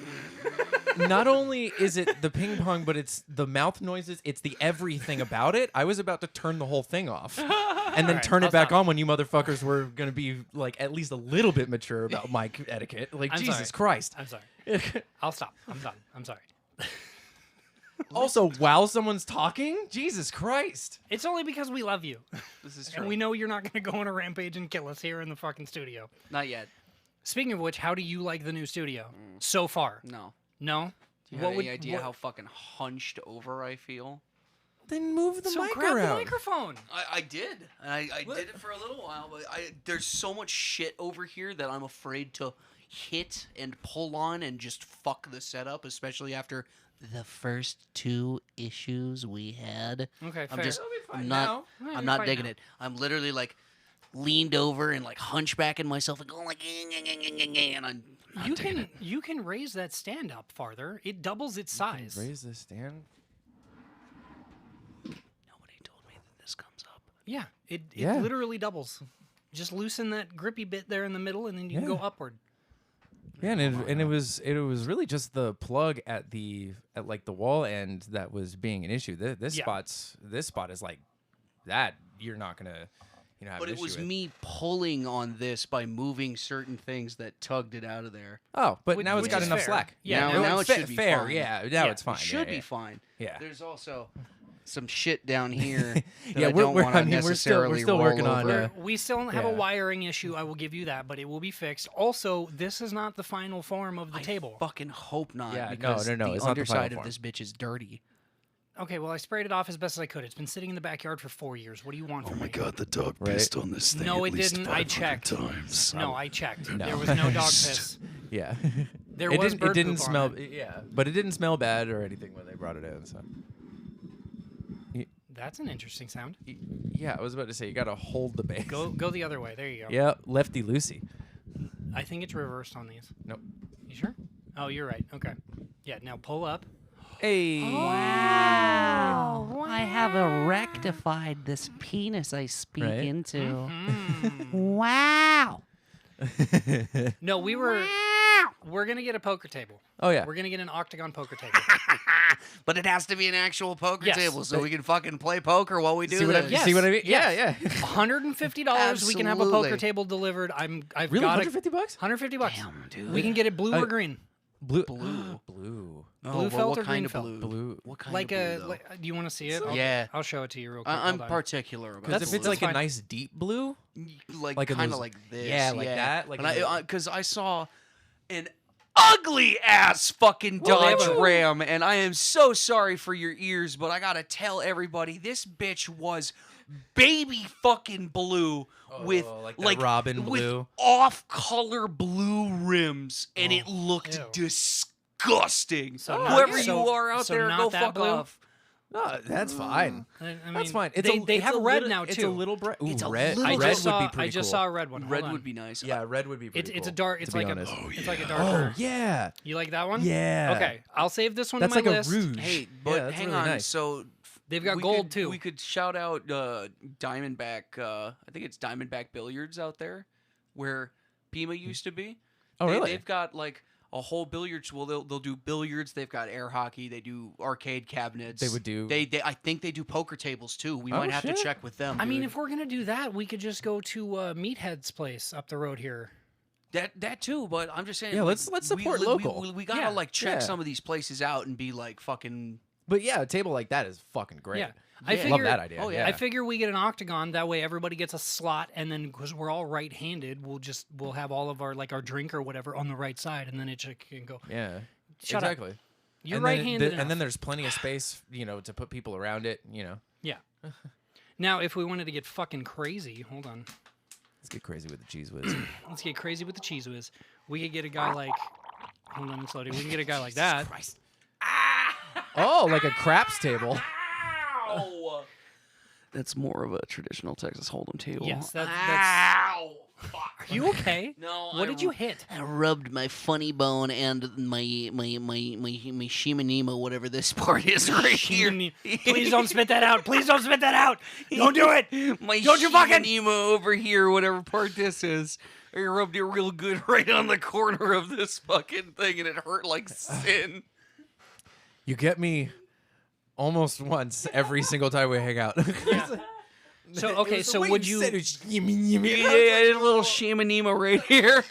not only is it the ping pong, but it's the mouth noises, it's the everything about it. I was about to turn the whole thing off and then right, turn I'll it back stop. on when you motherfuckers were going to be like at least a little bit mature about mic etiquette. Like, I'm Jesus sorry. Christ. I'm sorry. I'll stop. I'm done. I'm sorry. Also, while someone's talking, Jesus Christ. It's only because we love you. This is true. And we know you're not going to go on a rampage and kill us here in the fucking studio. Not yet. Speaking of which, how do you like the new studio so far? No. No? Do you have any idea how fucking hunched over I feel? Then move the so mic grab around. the microphone. I did. And I did it for a little while, but there's so much shit over here that I'm afraid to hit and pull on and just fuck the setup, especially after the first 2 issues we had. Okay, fair. I'm just fine I'm now. not Yeah, I'm you're not fine digging now. it. I'm literally like leaned over and like hunchbacking myself and going like and I'm not digging it. You can raise that stand up farther. It doubles its size. Raise the stand. Nobody told me that this comes up. Yeah, it Yeah. literally doubles. Just loosen that grippy bit there in the middle, and then you can go Yeah. upward. Yeah, and it was really just the plug at like the wall end that was being an issue. This Yeah. spot is like that. You're not gonna have But an it was issue with. me pulling on this by moving certain things that tugged it out of there. Oh, but Which- now it's which got is enough fair. slack. Yeah, now it should be fair. fine. Yeah, now Yeah, it's fine. It should yeah, be yeah. fine. Yeah. There's also some shit down here that Yeah, I don't want to I mean, we're necessarily still roll working on, over. We still have a Yeah. wiring issue. I will give you that, but it will be fixed. Also, this is not the final form of the table. Fucking hope not. Yeah, no, because no, the it's not the final underside of form. this bitch is dirty. Okay, well, I sprayed it off as best as I could. It's been sitting in the backyard for 4 years. What do you want Oh from my me? god, the dog Right. pissed on this thing No, at it least didn't. I 500 checked. times. No, I checked. No. There was no dog piss. Yeah. There it was didn't. bird It didn't poop on smell. it. Yeah, but it didn't smell bad or anything when they brought it in. So. That's an interesting sound. Yeah, I was about to say you got to hold the base. Go the other way. There you go. Yeah, lefty loosey. I think it's reversed on these. Nope. You sure? Oh, you're right. Okay. Yeah, now pull up. Hey. Wow. I have rectified this penis I speak Right? into. Mm. Wow. No, we're gonna get a poker table. Oh yeah. We're gonna get an octagon poker table. But it has to be an actual poker Yes. table so we can fucking play poker while we do See what I, this. Yes, see what I mean? yes. Yeah, yeah. $150. We can have a poker Absolutely. table delivered. I've Really, got $150? $150. Damn, dude. We can get it blue or green. Blue. Blue. Blue. Oh, Blue well, felt what or kind green of felt? blue? Blue. What kind Like of a, blue, though? like, do you want to see it? Yeah. I'll show it to you real quick. I'm Hold on. particular about Because if That's- it's blue. like a fine. nice deep blue, like like in kind of those- like this. yeah, like that, like in the- because I saw an ugly ass fucking Well, they have Dodge a- Ram, and I am so sorry for your ears, but I gotta tell everybody this bitch was baby fucking blue with like that Robin with blue. off-color blue rims, and it looked Ew. disgusting. So not- Whoever so- you are out so there, not go that fuck blue? off. No, that's fine. I mean, That's fine. It's they it's have a red little- now It's too. a little bright. Ooh, It's a red. little- I red just would saw. be pretty I just cool. saw a red one. Hold Red on. would be nice. Yeah, red would be pretty It's a cool, dark. to It's be like honest. it's like a Oh darker. yeah. You like that one? Yeah. Okay, I'll save this one That's to like my a list. rouge. Hey, Yeah, but that's hang really on. nice. So They've got we gold could, too. We could shout out Diamondback. I think it's Diamondback Billiards out there, where Pima used to be. Oh, really? They've got like a whole billiards. Well, they'll do billiards. They've got air hockey. They do arcade cabinets. They would do- They I think they do poker tables too. We Oh, might have shit. to check with them. I mean, dude. if we're gonna do that, we could just go to Meathead's place up the road here. that too. But I'm just saying. Yeah, like, let's support we, local. We gotta Yeah, like check yeah. some of these places out and be like fucking. But yeah, a table like that is fucking great. Yeah. I Yeah. figure, Love that idea. Oh, yeah. yeah. I figure we get an octagon. That way, everybody gets a slot, and then because we're all right-handed, we'll have all of our our drink or whatever on the right side, and then it can go. Yeah. Shut up. exactly. You're And then right-handed. and then enough. there's plenty of space, to put people around it. Yeah. Now, if we wanted to get fucking crazy, hold on. Let's get crazy with the cheese whiz. Let's get crazy with the cheese whiz. We could get a guy like. Hold on, slowly. We can get a guy like that. Oh, like a craps table. Oh. That's more of a traditional Texas Hold'em table. Yes, that's. Ow! Are you okay? No. What did you hit? I rubbed my funny bone and my Shimanima, whatever this part is right here. Please don't spit that out. Please don't spit that out. Don't do it. My Don't you fucking- Shimanima over here, whatever part this is. I rubbed it real good right on the corner of this fucking thing, and it hurt like sin. You get me almost once every single time we hang out. So okay, so would you Yeah, I did a little Shimanima right here.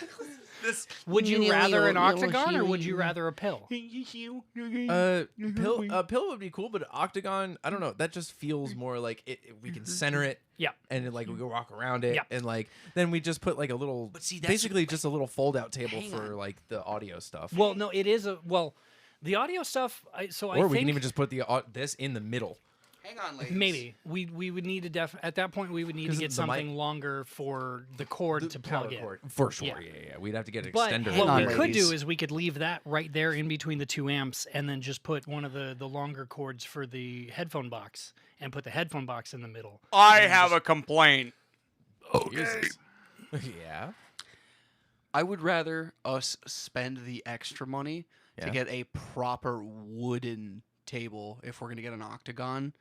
would you rather an octagon or would you rather a pill? pill would be cool, but octagon, I don't know. That just feels more like we can center it. Yeah. And then, we can walk around it, Yeah. and then we just put like a little, But see, that's- basically just a little fold-out table Hang for on. like the audio stuff. Well, no, it is the audio stuff. I or we think can even just put this in the middle. Hang on, ladies. maybe we would need to at that point we would need to 'Cause get the mic- something longer for the cord to plug Power in. cord. For sure. Yeah. Yeah. We'd have to get an But extender. what on, we could ladies. do is we could leave that right there in between the two amps, and then just put one of the longer cords for the headphone box, and put the headphone box in the middle. I have a complaint. Yeah. I would rather us spend the extra money Yeah. to get a proper wooden table if we're gonna get an octagon.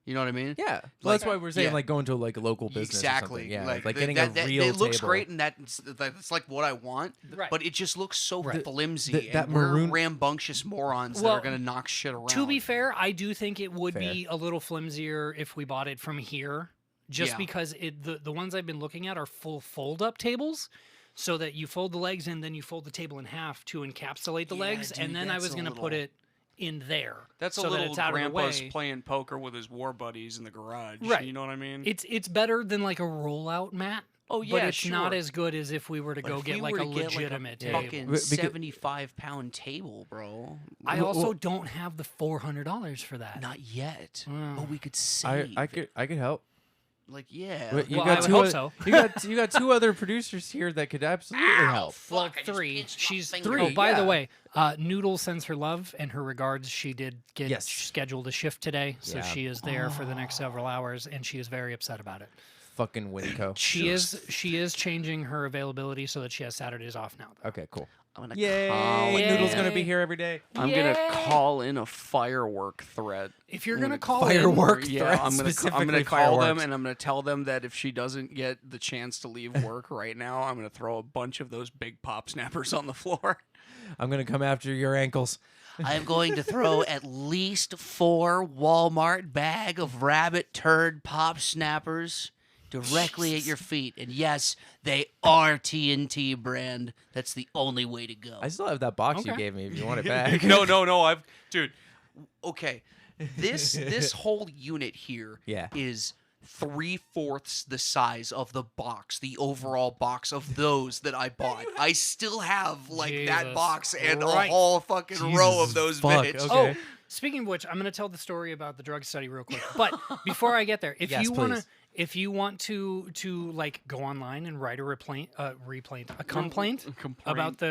You know what I mean? Yeah. Well, that's Like- why we're saying yeah. going to like a local business. Or Exactly. something. Yeah. Like the- getting that, a real it looks table. great, and that's like what I want. Right. But it just looks so Right. flimsy. That and we're maroon- rambunctious morons that Well, are gonna knock shit around. To be fair, I do think it would Fair. be a little flimsier if we bought it from here, just Yeah. because the ones I've been looking at are full fold up tables, so that you fold the legs and then you fold the table in half to encapsulate the Yeah, legs, dude, and then I that's was a gonna put little- it in there. That's so a that little it's out of the grandpa's way. playing poker with his war buddies in the garage. Right. You know what I mean? It's better than like a rollout mat. Oh, yeah, but it's not sure. as good as if we were to But go if get we like were a to get, legitimate like, table. fucking Because- 75-pound table, bro. I Well, also well- don't have the $400 for that. Not yet, Mm. but we could save. I could help. like yeah. But you Well, got I would two hope oth- so. you got two other producers here that could absolutely help. Well, three. She's Three, Oh, by the yeah. way, Noodle sends her love and her regards. She did get Yes. scheduled a shift today, so Yeah. she is there for the next several hours, and she is very upset about it. fucking Winco. She is changing her availability so that she has Saturdays off now. Though. Okay, cool. I'm gonna Yay! call Noodle's in. gonna be here every day. I'm gonna call in a firework threat. If you're I'm gonna gonna call Firework in, Yeah, threat, I'm gonna specifically call them fireworks. and I'm gonna tell them that if she doesn't get the chance to leave work right now, I'm gonna throw a bunch of those big pop snappers on the floor. I'm gonna come after your ankles. I'm going to throw at least 4 Walmart bag of rabbit turd pop snappers directly at your feet. And yes, they are TNT brand. That's the only way to go. I still have that box you Okay. gave me. If you want it back. No. Dude. Okay, this whole unit here Yeah. is 3/4 the size of the box, the overall box of those that I bought. I still have like that Jesus box and a Christ. whole fucking row of those fuck, bits. okay. Oh, speaking of which, I'm going to tell the story about the drug study real quick. But before I get there, if Yes, you want please. to, if you want to like go online and write a complaint about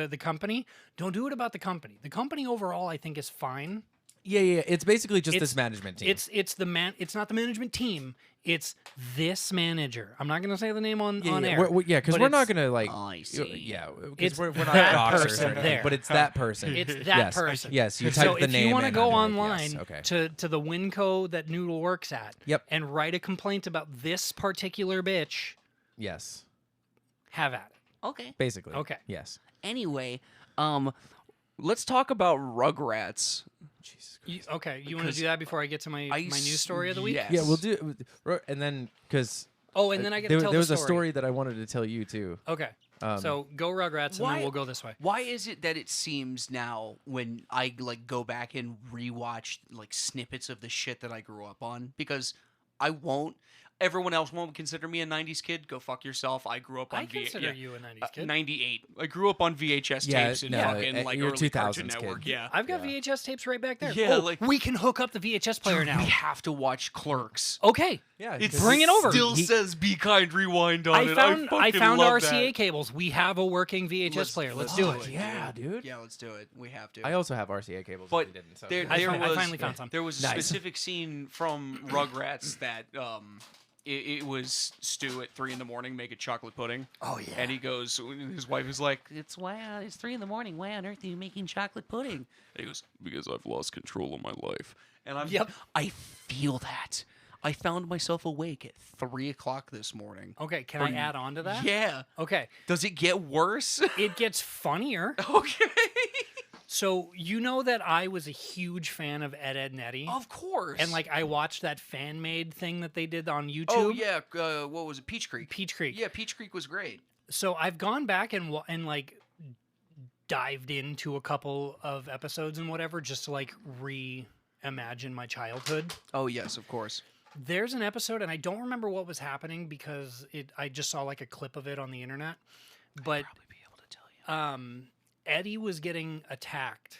the company, don't do it about the company. The company overall, I think, is fine. Yeah. It's basically just It's- this management team. It's It's not the management team. It's this manager. I'm not going to say the name on yeah, air. because but we're not it's- gonna like. I see. Yeah, It's because we're not that doxers or person anything, there. but it's that person. It's that yes. person. Yes, you So type the if name. you want to in, go I'm like, online yes, okay. to the Winco that Noodle works at, Yep. and write a complaint about this particular bitch, Yes, have at it. Okay. basically. Okay. Yes. Anyway, let's talk about Rugrats. Jesus. Okay, you want to Because do that before I get to my news story of the week? Yes. Yeah, we'll do. And then because Oh, and then I get to tell there the was a story that I wanted to tell you too. Okay. Um, So go Rugrats, and why- then we'll go this way. Why is it that it seems now when I like go back and rewatch like snippets of the shit that I grew up on, because I won't. Everyone else won't consider me a '90s kid. Go fuck yourself. I grew up on I consider you a 90s kid. '98. I grew up on VHS Yeah, tapes and no, fucking like you're early 2000s Cartoon kid. Network. Yeah. I've got VHS tapes right back there. Yeah, Oh, like- we can hook up the VHS player Dude, now. we have to watch Clerks. Okay. Yeah, Bring it over. Still He- says "Be kind, rewind" on I it. found I fucking found love RCA that. cables. We have a working VHS Let's- player. Let's let's do do it. it. Yeah, dude. Yeah, let's do it. We have to. I also have RCA cables. But if you didn't, so. there, I there fin- I was, finally found some. There was a Nice. specific scene from Rugrats that it was Stu at 3 a.m. making chocolate pudding. Oh, yeah. And he goes, his wife is like, It's 3 in the morning. Why on earth are you making chocolate pudding? he goes, because I've lost control of my life. And Yep. I feel that. I found myself awake at 3 o'clock this morning. Okay, can I add on to that? Yeah. Okay. Does it get worse? It gets funnier. Okay. So you know that I was a huge fan of Ed, Ed and Eddie? Of course. And like I watched that fan made thing that they did on YouTube. oh yeah, what was it? Peach Creek. Peach Creek. Yeah, Peach Creek was great. So I've gone back and like dived into a couple of episodes and whatever just to like reimagine my childhood. Oh yes, of course. There's an episode and I don't remember what was happening because I just saw like a clip of it on the internet. But Probably be able to tell you. Eddie was getting attacked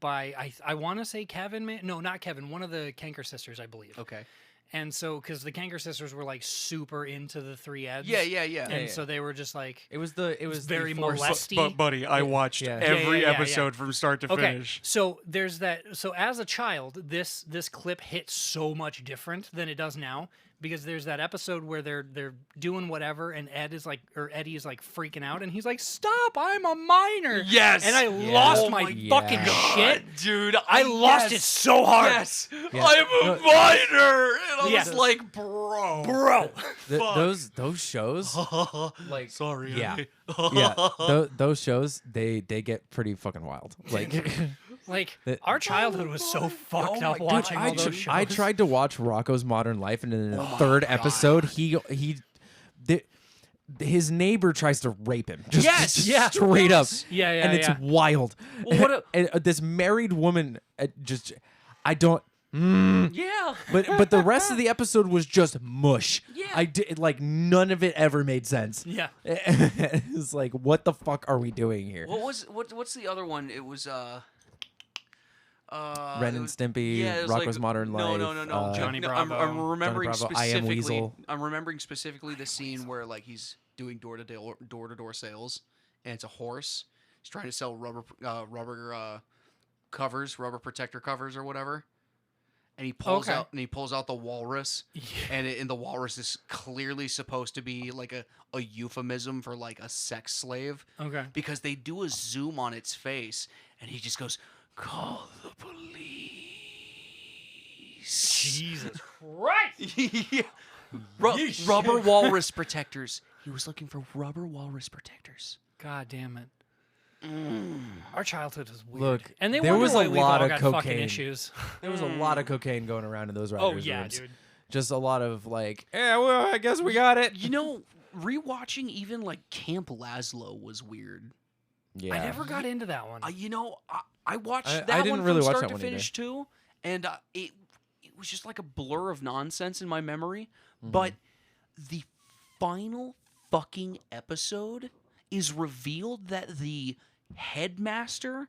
by I want to say Kevin. No, not Kevin. One of the Kanker sisters, I believe. Okay. And so, because the Kanker sisters were like super into the 3 Eds. Yeah, yeah, yeah. And so they were just like it was the very the force- molesty. But buddy, I watched Yeah. every Yeah, yeah, yeah, episode from start to Okay, finish. so there's that. So as a child, this clip hit so much different than it does now because there's that episode where they're doing whatever, and Eddie is like freaking out, and he's like, "Stop! I'm a minor." Yes. and I Yeah. lost Oh my my fucking God. shit. Dude, I lost it so hard, Yes, Yeah. I'm a No. minor, and I Yeah. was like, bro, bro. those shows. Like sorry, yeah. honey. Yeah, those shows they get pretty fucking wild. Like, Like The- our childhood was so fucked up dude, watching all those shows. I tried to watch Rocco's Modern Life, and in the third episode, his neighbor tries to rape him. Just yeah, straight up. Yeah, yeah, and it's yeah. wild. Well, what a- and this married woman, I don't. Yeah. But the rest of the episode was just mush. Yeah. I did like none of it ever made sense. Yeah. It's like, what the fuck are we doing here? What's the other one? It was Ren and Stimpy, yeah, it was Rocco's like, Modern Life. No. Johnny No, Bravo. I'm remembering Johnny Bravo, I Am specifically. Weasel. I'm remembering specifically the scene where like he's doing door to door sales, and it's a horse. He's trying to sell rubber covers, rubber protector covers, or whatever. and he pulls Okay. out the walrus, and the walrus is clearly supposed to be like a euphemism for like a sex slave. Okay. Because they do a zoom on its face, and he just goes, "Call the police." Jesus Christ. Yeah. Rubber walrus protectors. He was looking for rubber walrus protectors. God damn it. Our childhood was weird. Look, and they there wonder was why a we've lot all of got cocaine. fucking issues. There was a lot of cocaine going around in those writers' Oh yeah, rooms. dude. Just a lot of like, yeah, well, I guess we got it. You know, rewatching even like Camp Lazlo was weird. Yeah. I never got into that one. I watched I that didn't one really from watch start that to one finish too, and it was just like a blur of nonsense in my memory. But the final fucking episode is revealed that the headmaster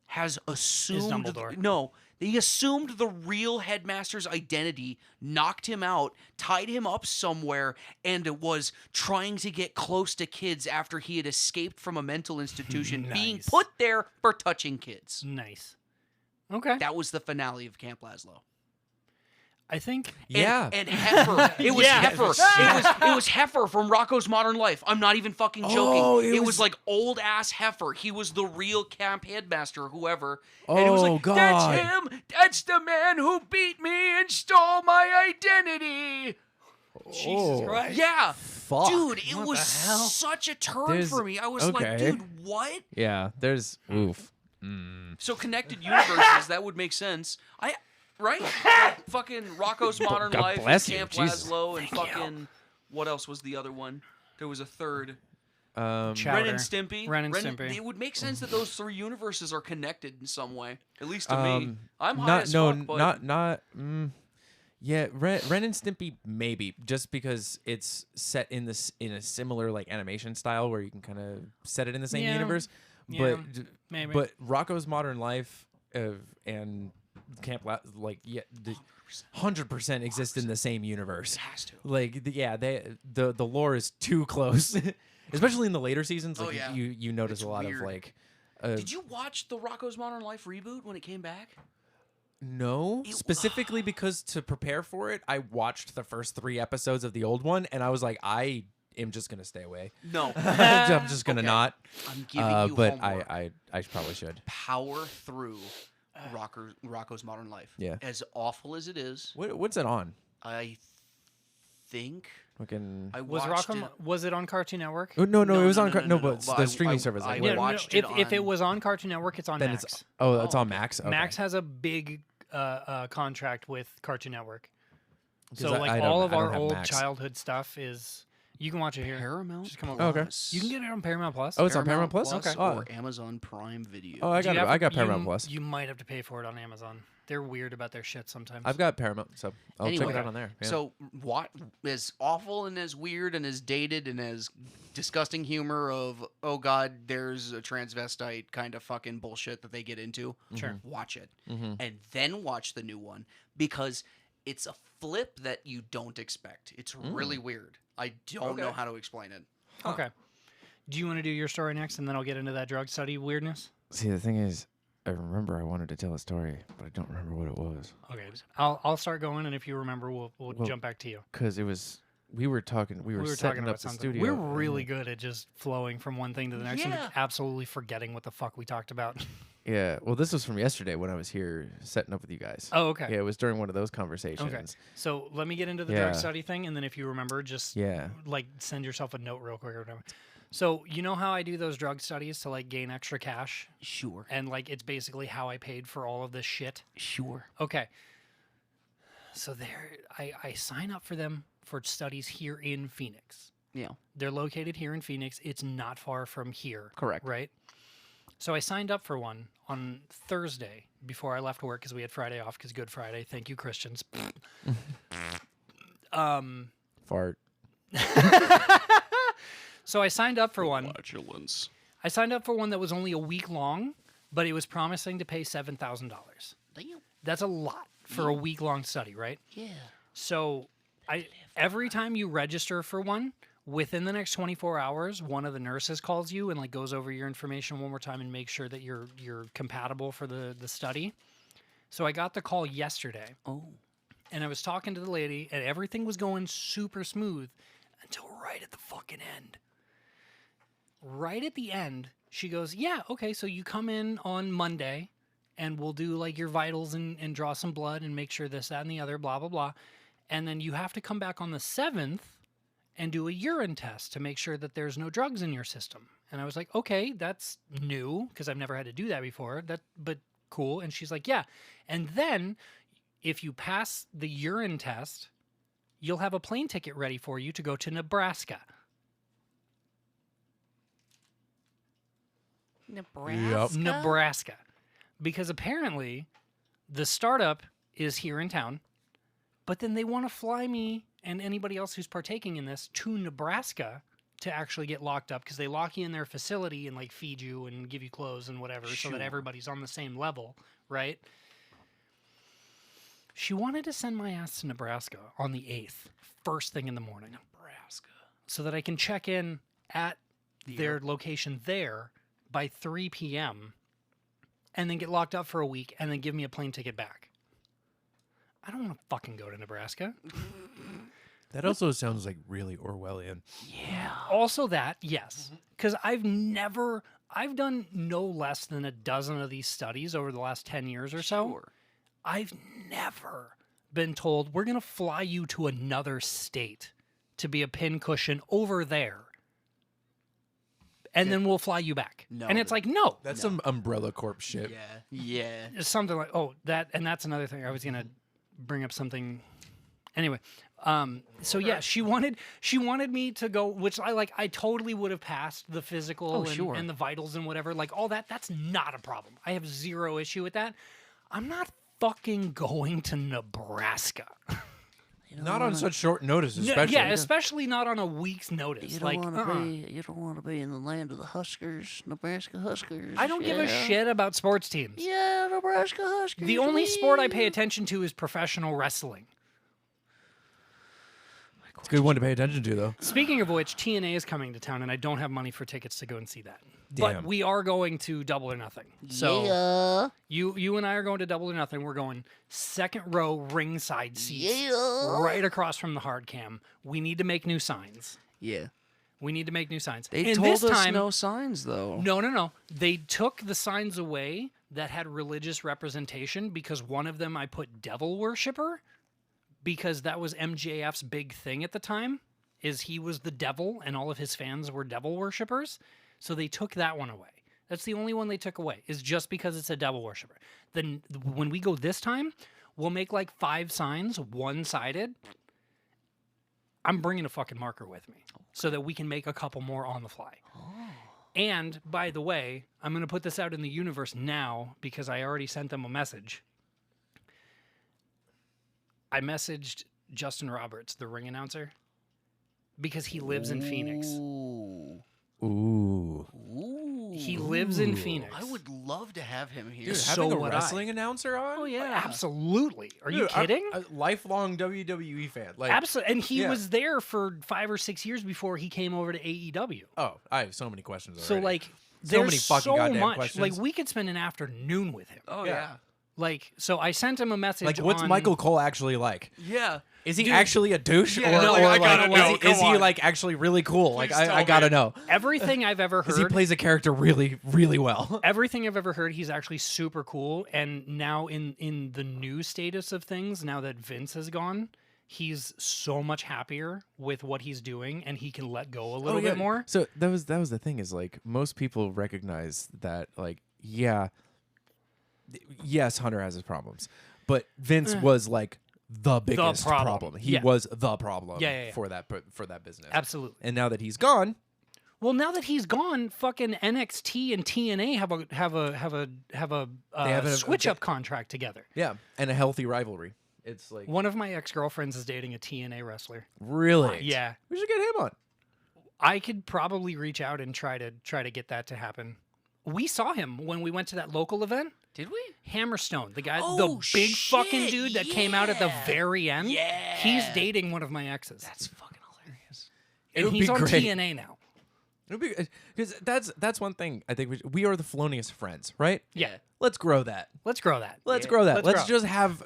has assumed Dumbledore. he assumed the real headmaster's identity, knocked him out, tied him up somewhere, and was trying to get close to kids after he had escaped from a mental institution, being Nice. put there for touching kids. Nice. Okay. That was the finale of Camp Lazlo. I think And- Yeah. and Heifer. It was Yeah. Heifer. It was Heifer from Rocco's Modern Life. I'm not even fucking joking. Oh, it it was was like old ass Heifer. He was the real camp headmaster, whoever. And it was Oh, like, God. that's him. That's the man who beat me and stole my identity. Jesus Christ. Yeah. Fuck. Dude, it What was the hell? such a turn There's- for me. I was like, okay. dude, what? Yeah, there's oof. So connected universes, that would make sense. Right? Like, fucking Rocco's Modern God Life, and bless you, Camp Jesus. Lazlo, and fucking what else was the other one? There was a third. Chowder. Ren and Stimpy. Ren and Stimpy. It would make sense that those three universes are connected in some way. At least to me. I'm high not as no, fuck, but not. Yeah, Ren and Stimpy maybe just because it's set in a similar like animation style where you can kind of set it in the same Yeah. universe. Yeah, But maybe. but Rocco's Modern Life and Camp 100% exist in the same universe. it has to. Like the lore is too close, especially in the later seasons. Like Oh, yeah. you notice It's a lot weird. of like. Did you watch the Rocco's Modern Life reboot when it came back? No, specifically because to prepare for it, I watched the first 3 episodes of the old one, and I was like, I am just gonna stay away. No. I'm just gonna Okay. not. I'm giving you But homework. I probably should. Power through Rocco's Modern Life. Yeah. As awful as it is, What's it on? I think Fucking. I was watched Rocco? it. Was it on Cartoon Network? Oh, no, it was on. no, But But the streaming service. I Like, Yeah, no, watched if, it if it on- was on Cartoon Network, it's on then Max. it's. it's Oh, on okay. Max. Okay. Max has a big contract with Cartoon Network. So I like don't- all of I don't our have old Max. childhood stuff is you can watch it here. Paramount. Just come over. Oh, okay. Plus. You can get it on Paramount Plus. Oh, it's on Paramount Plus. Plus Oh. or Amazon Prime Video. Oh, I Do you got it. have I to- got Paramount you, Plus. You might have to pay for it on Amazon. They're weird about their shit sometimes. I've got Paramount, so I'll check Anyway, it out on there. Yeah. So, what as awful and as weird and as dated and as disgusting humor of oh god, there's a transvestite kind of fucking bullshit that they get into. Sure. Watch it, Mhm. and then watch the new one because it's a flip that you don't expect. It's really weird. I don't know Okay. how to explain it. Okay. Do you want to do your story next, and then I'll get into that drug study weirdness? See, the thing is, I remember I wanted to tell a story, but I don't remember what it was. Okay. I'll start going, and if you remember, we'll Well, jump back to you. Because it was, we were talking, we were talking setting about up the something. studio. We're and really good at just flowing from one thing to the next and Yeah. absolutely forgetting what the fuck we talked about. Yeah, well, this was from yesterday when I was here setting up with you guys. Oh, okay. Yeah, it was during one of those conversations. Okay. So let me get into the Yeah. drug study thing, and then if you remember, just Yeah. like send yourself a note real quick or whatever. So you know how I do those drug studies to like gain extra cash, Sure, and like it's basically how I paid for all of this shit. sure. Okay. So there, I sign up for them for studies here in Phoenix. Yeah, They're located here in Phoenix. It's not far from here. correct. Right. So I signed up for one on Thursday before I left work because we had Friday off because Good Friday. Thank you, Christians. Fart. So I signed up for one. Flatulence. I signed up for one that was only a week long, but it was promising to pay $7,000. Damn. That's a lot for a week long study, right? Yeah. So every time you register for one, within the next 24 hours, one of the nurses calls you and like goes over your information one more time and makes sure that you're compatible for the study. So I got the call yesterday, Oh. and I was talking to the lady, and everything was going super smooth until right at the fucking end. Right at the end, she goes, yeah, okay, so you come in on Monday, and we'll do like your vitals and draw some blood and make sure this, that, and the other, blah, blah, blah. And then you have to come back on the 7th and do a urine test to make sure that there's no drugs in your system. And I was like, okay, that's new because I've never had to do that before. But cool. And she's like, yeah. And then if you pass the urine test, you'll have a plane ticket ready for you to go to Nebraska. Nebraska. Because apparently the startup is here in town, but then they want to fly me and anybody else who's partaking in this to Nebraska to actually get locked up because they lock you in their facility and like feed you and give you clothes and whatever so that everybody's on the same level, right? She wanted to send my ass to Nebraska on the 8th, first thing in the morning. Nebraska. So that I can check in at their location there by 3 p.m. and then get locked up for a week and then give me a plane ticket back. I don't want to fucking go to Nebraska. That also sounds like really Orwellian. Yeah. Also that, yes. Because I've done no less than a dozen of these studies over the last 10 years or so. Sure. I've never been told, we're going to fly you to another state to be a pincushion over there. And then we'll fly you back. No, and it's like, no. That's some Umbrella Corp shit. Yeah. It's something like, that's another thing. I was going to bring up something. Anyway, so yeah, she wanted me to go, which I totally would have passed the physical and the vitals and whatever, like all that. That's not a problem. I have zero issue with that. I'm not fucking going to Nebraska. Not on such short notice, especially. Yeah, especially not on a week's notice. You don't want to be in the land of the Huskers, Nebraska Huskers. I don't give a shit about sports teams. Yeah, Nebraska Huskers. The only sport I pay attention to is professional wrestling. It's a good one to pay attention to, though. Speaking of which, TNA is coming to town, and I don't have money for tickets to go and see that. Damn. But we are going to Double or Nothing. So you and I are going to Double or Nothing. We're going second row ringside seats, right across from the hard cam. We need to make new signs. Yeah. We need to make new signs. They And told this us time, no signs, though. No. They took the signs away that had religious representation because one of them I put devil worshiper because that was MJF's big thing at the time, is he was the devil and all of his fans were devil worshippers. So they took that one away. That's the only one they took away, is just because it's a devil worshiper. Then when we go this time, we'll make like 5 signs, one-sided. I'm bringing a fucking marker with me so that we can make a couple more on the fly. And by the way, I'm going to put this out in the universe now because I already sent them a message. I messaged Justin Roberts, the ring announcer, because he lives in Phoenix. Ooh. He lives in Phoenix. I would love to have him here. Dude, So having a would I. wrestling announcer on? Oh, yeah. Absolutely. Are you Dude, I'm kidding? a lifelong WWE fan. Like, Absolutely. And he yeah. was there for 5 or 6 years before he came over to AEW. oh, I have so many questions already. So like, So there's many fucking so goddamn much. questions. Like we could spend an afternoon with him. Oh, Yeah. yeah. Like, so I sent him a message. like, what's on- Michael Cole actually like? Yeah. Is he actually a douche, Yeah, or, no, or I like, gotta know, is come he on. like actually really cool? Like, tell I gotta me. know Everything I've ever because he heard. plays a character really, really well. Everything I've ever heard, he's actually super cool. And now in the new status of things, now that Vince has gone, he's so much happier with what he's doing, and he can let go a little bit more. So that was the thing, is like most people recognize that, like, yes, Hunter has his problems, but Vince was like the biggest problem. He Yeah. was the problem Yeah. for that business. Absolutely. And now that he's gone, Well, now that he's gone, fucking NXT and TNA have a switch up contract together. yeah, and a healthy rivalry. It's like One of my ex-girlfriends is dating a TNA wrestler. really, Yeah. we should get him on. I could probably reach out and try to get that to happen. We saw him when we went to that local event. Did we? Hammerstone, the guy, Oh, the big fucking shit, dude that came out at the yeah. very end. Yeah. He's dating one of my exes. That's fucking hilarious. It and would he's be on great. TNA now. Because that's one thing I think we are the Felonious friends, right? Yeah. Let's grow that. Let's grow that. Let's grow that. Let's Let's grow. just have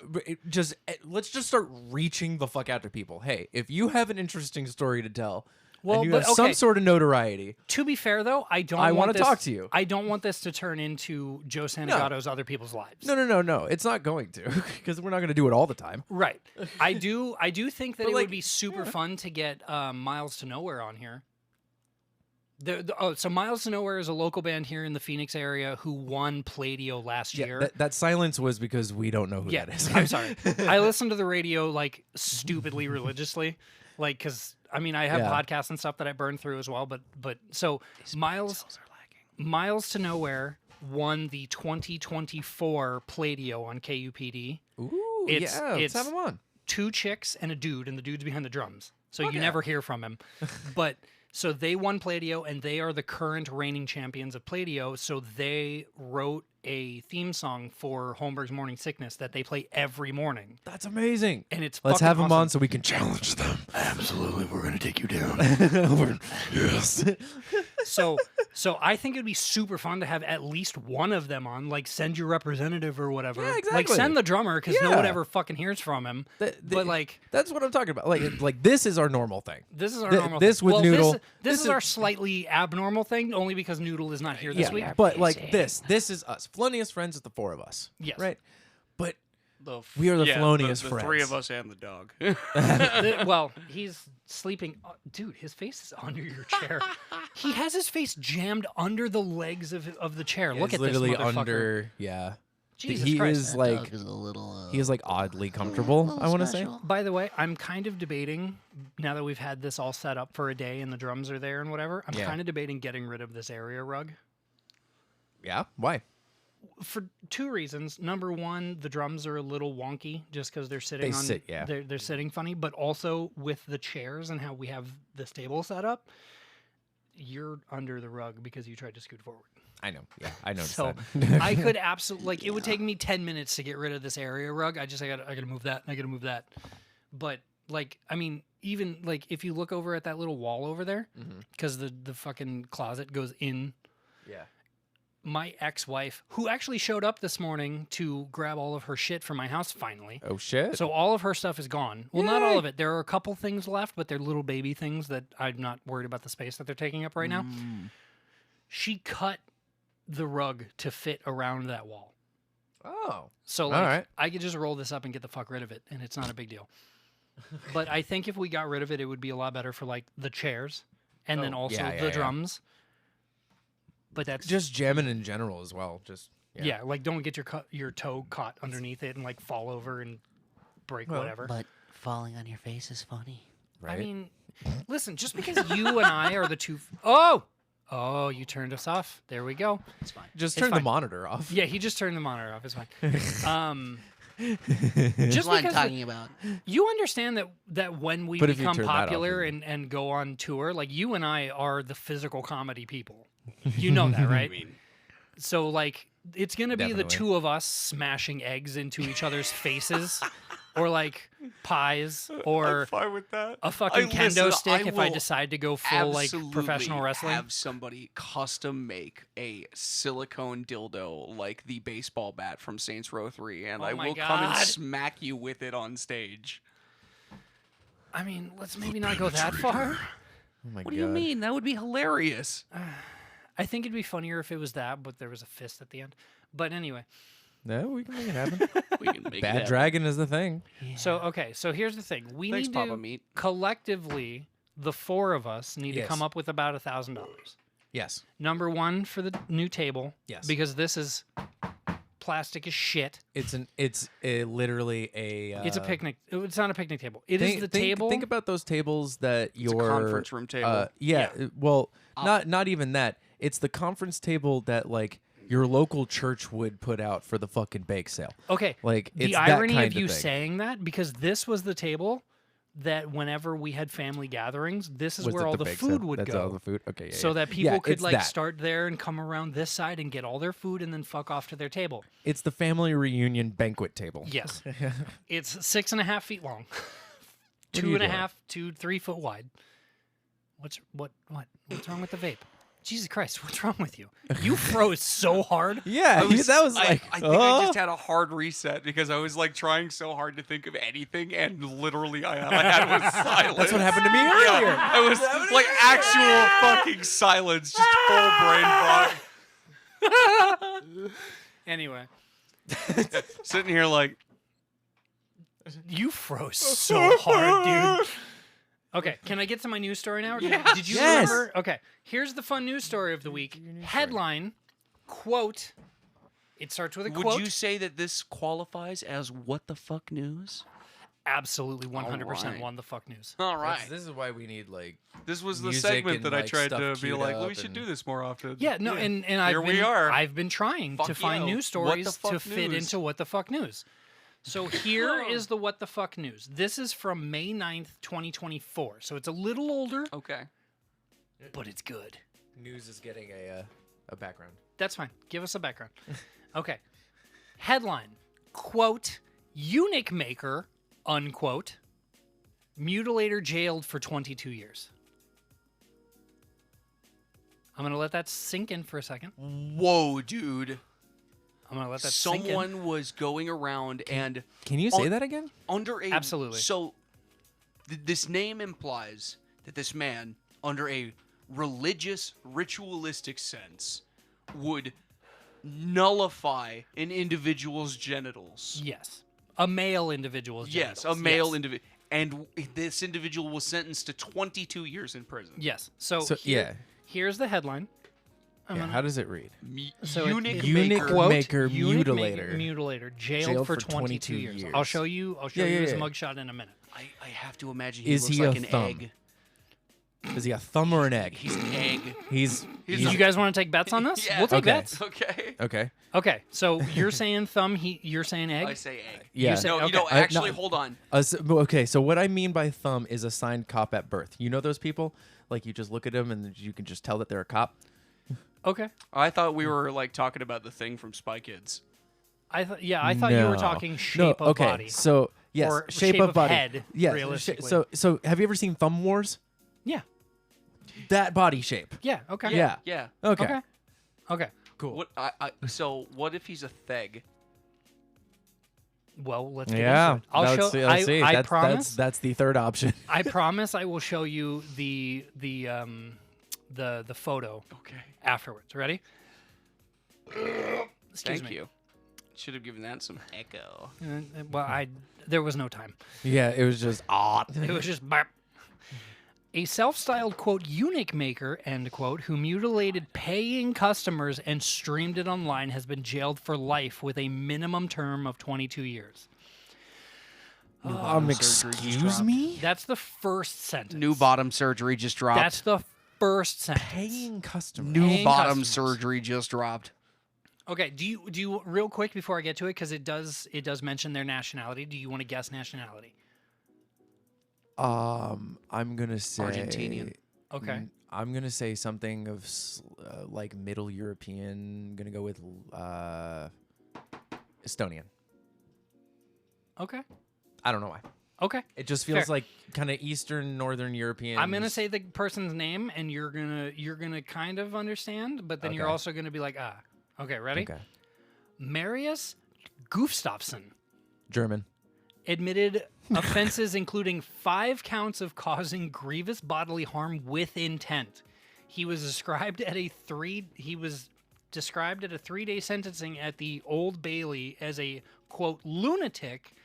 let's just start reaching the fuck out to people. Hey, if you have an interesting story to tell, Well, and you but have some okay. sort of notoriety, To be fair, though, I I want wanna this- talk to you. I don't want this to turn into Joe Santagato's Other People's Lives. no, it's not going to, because we're not going to do it all the time. Right. I do think that But, it like, would be super fun to get Miles to Nowhere on here. So Miles to Nowhere is a local band here in the Phoenix area who won Palladio last year. That silence was because we don't know who Yeah, that is. I'm sorry. I listen to the radio like stupidly religiously, like because I mean I have Yeah. podcasts and stuff that I burn through as well. But so Miles to Nowhere won the 2024 Palladio on KUPD. Ooh, It's- yeah, let's it's- have him on. 2 chicks and a dude, and the dude's behind the drums. So Fuck you yeah. never hear from him. But so they won Palladio, and they are the current reigning champions of Palladio. So they wrote a theme song for Holmberg's Morning Sickness that they play every morning, That's amazing. and it's Let's fucking have him awesome. on so we can challenge them. Absolutely, we're gonna take you down. Yes. So I think it'd be super fun to have at least one of them on. Like send your representative or whatever. Yeah, Like exactly. send the drummer because no one Yeah. ever fucking hears from him. That- But like. That's what I'm talking about. Like this is our normal thing. This is our Th- normal this thing. with well, Noodle- This this is is- our slightly abnormal thing, only because Noodle is not here this week. But like this is us. Felonious friends is the 4 of us. Yes. Right? But The We are the felonious the friends. three of us and the dog. Well, he's sleeping. Dude, his face is under your chair. He has his face jammed under the legs of the chair. Look it's at this literally motherfucker. under Jesus he Christ. is like Dog is a little. he is like oddly comfortable, I want to say. By the way, I'm kind of debating, now that we've had this all set up for a day and the drums are there and whatever, I'm Yeah. kind of debating getting rid of this area rug. Yeah? Why? For 2 reasons. Number one, the drums are a little wonky just because they're sitting They on. sit, yeah. They're sitting funny, but also with the chairs and how we have this table set up, you're under the rug because you tried to scoot forward. I know. Yeah, I noticed So that. I could absolutely like. It would take me 10 minutes to get rid of this area rug. I gotta move that. I gotta move that. But like, I mean, even like if you look over at that little wall over there, because the fucking closet goes in. Yeah. My ex-wife, who actually showed up this morning to grab all of her shit from my house finally. Oh shit. So all of her stuff is gone. Well, not all of it. There are a couple things left, but they're little baby things that I'm not worried about the space that they're taking up right now. She cut the rug to fit around that wall. Oh. So All like right. I could just roll this up and get the fuck rid of it, and it's not a big deal. But I think if we got rid of it, it would be a lot better for like the chairs and then Oh, also yeah, the yeah. drums. But that's Just jamming in general as well. Just yeah. Like don't get your toe caught underneath it and like fall over and break whatever. But falling on your face is funny. right. I mean, listen, just because you and I are the two. Oh, you turned us off. There we go. It's fine. just it's turn the fine. monitor off. Yeah, he just turned the monitor off. It's fine. Just That's what I'm because talking about. you understand that when we But if you become turn that off, popular then- and go on tour, like you and I are the physical comedy people. You know that, right? So like it's gonna be the Definitely. two of us smashing eggs into each other's faces, or like pies, or fine with that. a fucking kendo listen, stick if I will decide to go full like absolutely professional wrestling. Have somebody custom make a silicone dildo like the baseball bat from Saints Row 3, and Oh I my will come and God. smack you with it on stage. I mean, let's maybe not go that far. Oh my What do you God. mean? That would be hilarious. I think it'd be funnier if it was that, but there was a fist at the end. But anyway, No, we can make it happen. We can make it Bad happen. Dragon is the thing. so okay, so here's the thing: we Thanks, need Papa to Meat. collectively, the 4 of us need to Yes. come up with about $1,000. Yes. Number 1 for the new table, Yes. because this is plastic as shit. It's literally a. It's a picnic. It's not a picnic table. It is Think, the think- table. Think about those tables that It's a your conference room table. yeah. Well, not even that. It's the conference table that like your local church would put out for the fucking bake sale. Okay. Like The it's that irony kind of you thing. saying that, because this was the table that whenever we had family gatherings, this is Was where it all the bake food sale? would That's go. all the food. Okay. Yeah, So yeah. that people Yeah, could it's like that. start there and come around this side and get all their food and then fuck off to their table. It's the family reunion banquet table. Yes. It's 6.5 feet long, are you doing? 2.5 to 3 foot wide. What's wrong with the vape? Jesus Christ, what's wrong with you? You froze so hard. Yeah, that was like. I think I just had a hard reset because I was like trying so hard to think of anything, and literally all I had was silence. That's what happened to me earlier. Yeah, I was like actual fucking silence, just full brain fog. Anyway, Sitting here like, you froze so hard, dude. Okay, can I get to my news story now? Did you Yes. remember? Okay, here's the fun news story of the week. Headline, quote, it starts with a quote. Would you say that this qualifies as what the fuck news? Absolutely 100% right. won the fuck news. All right. This is why we need like. this was the Music segment and, that I like, tried stuff to be queued like, well, up we should and- do this more often. Yeah, no, and Here we are. I've been trying to Fuck find you. news What the stories fuck to fit news? into what the fuck news. So here is the what the fuck news. This is from May 9th, 2024. So it's a little older, Okay. but it's good. News is getting a background. That's fine. Give us a background. Okay. Headline, quote, eunuch maker, unquote, mutilator jailed for 22 years. I'm going to let that sink in for a second. Whoa, dude. I'm going to let that sink in. Someone was going around and Can you say that again? under a Absolutely. So this name implies that this man, under a religious, ritualistic sense, would nullify an individual's genitals. Yes. A male individual's Yes, genitals. a male Yes. individual. And this individual was sentenced to 22 years in prison. Yes. So, So yeah, here's the headline. yeah. How does it read? So Eunuch Eunuch maker. quote, maker, eunuch mutilator. Mutilator jailed, Jailed for for 22 years. 22 I'll years. show you. I'll show Yeah, you yeah, his yeah. mugshot in a minute. I have to imagine he Is looks he like a an thumb? egg. Is he a thumb or an egg? He's an egg. He's Did you guys want to take bets on this? Yeah. We'll take Okay. bets. Okay. okay. Okay. So you're saying thumb. You're saying egg. I say egg. Yeah. say- No, okay. you know, I- actually, no. hold on. Okay, so what I mean by thumb is a signed cop at birth. You know those people? Like you just look at them and you can just tell that they're a cop. Okay. I thought we were like talking about the thing from Spy Kids. I thought. Yeah, I thought you were No. talking shape No, of okay, body. so yes, Or shape, shape of of body. head, Yes. realistically. So have you ever seen Thumb Wars? Yeah. That body shape. Yeah. Okay. Yeah. Yeah. Okay. Okay. Okay. Cool. What? So what if he's a theg? Well, let's get Yeah. into it. I'll let's show. see, let's see. I That's- promise. That's the third option. I promise. I will show you the photo Okay. afterwards. Ready? Excuse Thank me. you. Should have given that some echo. Well, there was no time. Yeah, it was just odd. It was just barp. A self-styled quote eunuch maker end quote who mutilated paying customers and streamed it online has been jailed for life with a minimum term of 22 years. Excuse me? That's the first sentence. New bottom surgery just dropped. That's the first sentence. Paying customers. New paying bottom customers. surgery just dropped. Okay, do you real quick before I get to it, because it does mention their nationality. Do you want to guess nationality? I'm gonna say Argentinian. Okay. I'm gonna say something of like Middle European. Gonna go with Estonian. Okay. I don't know why. Okay. It just feels Fair. like kind of Eastern, Northern European. I'm gonna say the person's name, and you're gonna kind of understand, but then you're Okay. also gonna be like, ah. Okay, ready? Okay. Marius Gustafsson German. admitted offenses including 5 counts of causing grievous bodily harm with intent. He was described at a 3-day sentencing at the Old Bailey as a quote lunatic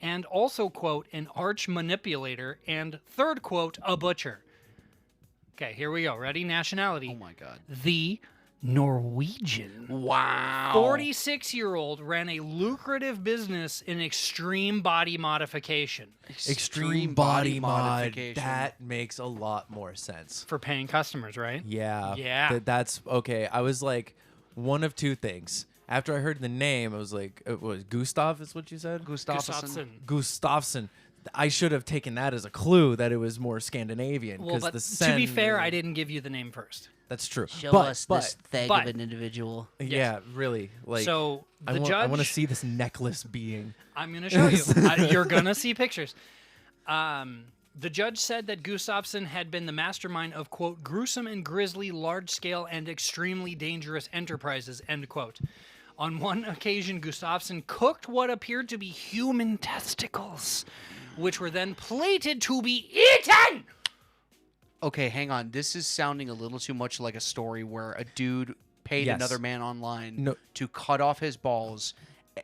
and also quote an arch manipulator and third quote a butcher. Okay, here we go. Ready? Nationality. Oh my god. The Norwegian. Wow. 46-year-old ran a lucrative business in extreme body modification Extreme body mod. That makes a lot more sense. for paying customers, right? Yeah. Yeah. That's okay. I was like, one of two things. After I heard the name, I was like, it was Gustav, is what you said? Gustafsson. Gustafsson. I should have taken that as a clue that it was more Scandinavian. Well, but the to be Sen- fair, I didn't give you the name first. That's true. Show but, us but, this thing but- of an individual. Yeah, really. Like, So the I want judge. to see this necklace being. I'm going to show you. You're going to see pictures. The judge said that Gustafsson had been the mastermind of, quote, gruesome and grisly, large-scale, and extremely dangerous enterprises, end quote. On one occasion, Gustafsson cooked what appeared to be human testicles, which were then plated to be eaten! Okay, hang on. This is sounding a little too much like a story where a dude paid Yes. another man online No. to cut off his balls.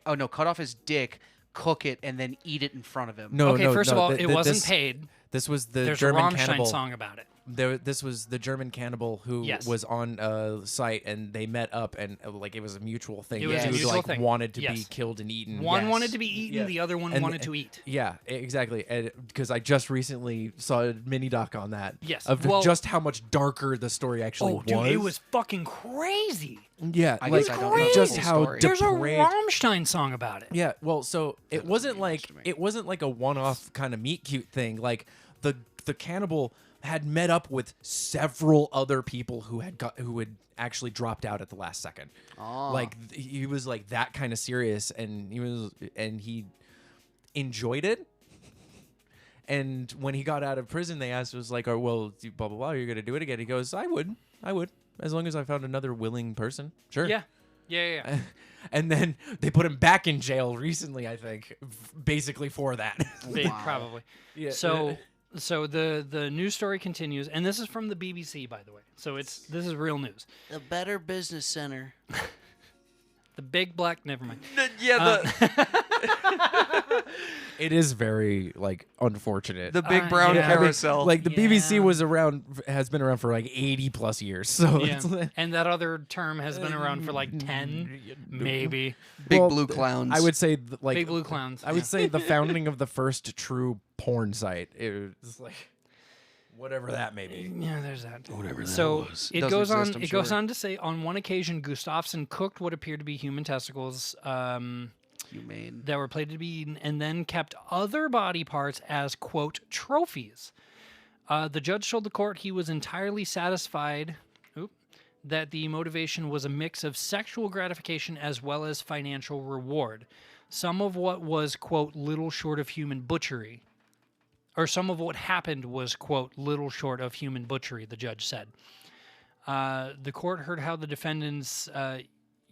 Oh no, cut off his dick, cook it, and then eat it in front of him. No, Okay, no, first no, of all, th- it th- wasn't this- paid. This was the There's German a Rammstein cannibal. song about it. This was the German cannibal who Yes. was on site, and they met up, and like it was a mutual thing. It The was a dude, mutual like thing. wanted to be Yes. killed and eaten. One Yes. wanted to be eaten, Yeah. the other one And- wanted to eat. Yeah, exactly. And because I just recently saw a mini doc on that. Yes. Of Well- just how much darker the story actually Oh, was. dude, it was fucking crazy. Yeah, I like guess I don't know the just full how story. There's a depraved. Rammstein song about it. Yeah, well, so it wasn't mean like much to me. it wasn't like a one-off kind of meet cute thing. Like the cannibal had met up with several other people who had actually dropped out at the last second. Oh. Like he was like that kind of serious, and he enjoyed it. And when he got out of prison, they asked, was like, "Oh, well, blah blah blah, you're gonna do it again?" He goes, I would, as long as I found another willing person. Sure. Yeah. Yeah. And then they put him back in jail recently, I think, basically for that. Probably. Yeah. So the news story continues, and this is from the BBC, by the way. So this is real news. The Better Business Center. The big black, never mind. It is very like unfortunate. The big brown yeah. I mean, carousel. Like the BBC Yeah. was around, has been around for like 80 plus years. So Yeah. it's like, And that other term has been around for like 10, maybe. Big well, blue clowns. I would say like Big blue clowns. I would say the founding of the first true porn site. It was like whatever that may be. Yeah, there's that. Whatever that So was. it Doesn't goes on. exist, I'm It goes sure. on to say, on one occasion, Gustafsson cooked what appeared to be human testicles Humane. that were plated to be eaten, and then kept other body parts as, quote, trophies. The judge told the court he was entirely satisfied that the motivation was a mix of sexual gratification as well as financial reward. Some of what was, quote, little short of human butchery. Or some of what happened was, quote, little short of human butchery, the judge said. The court heard how the defendant's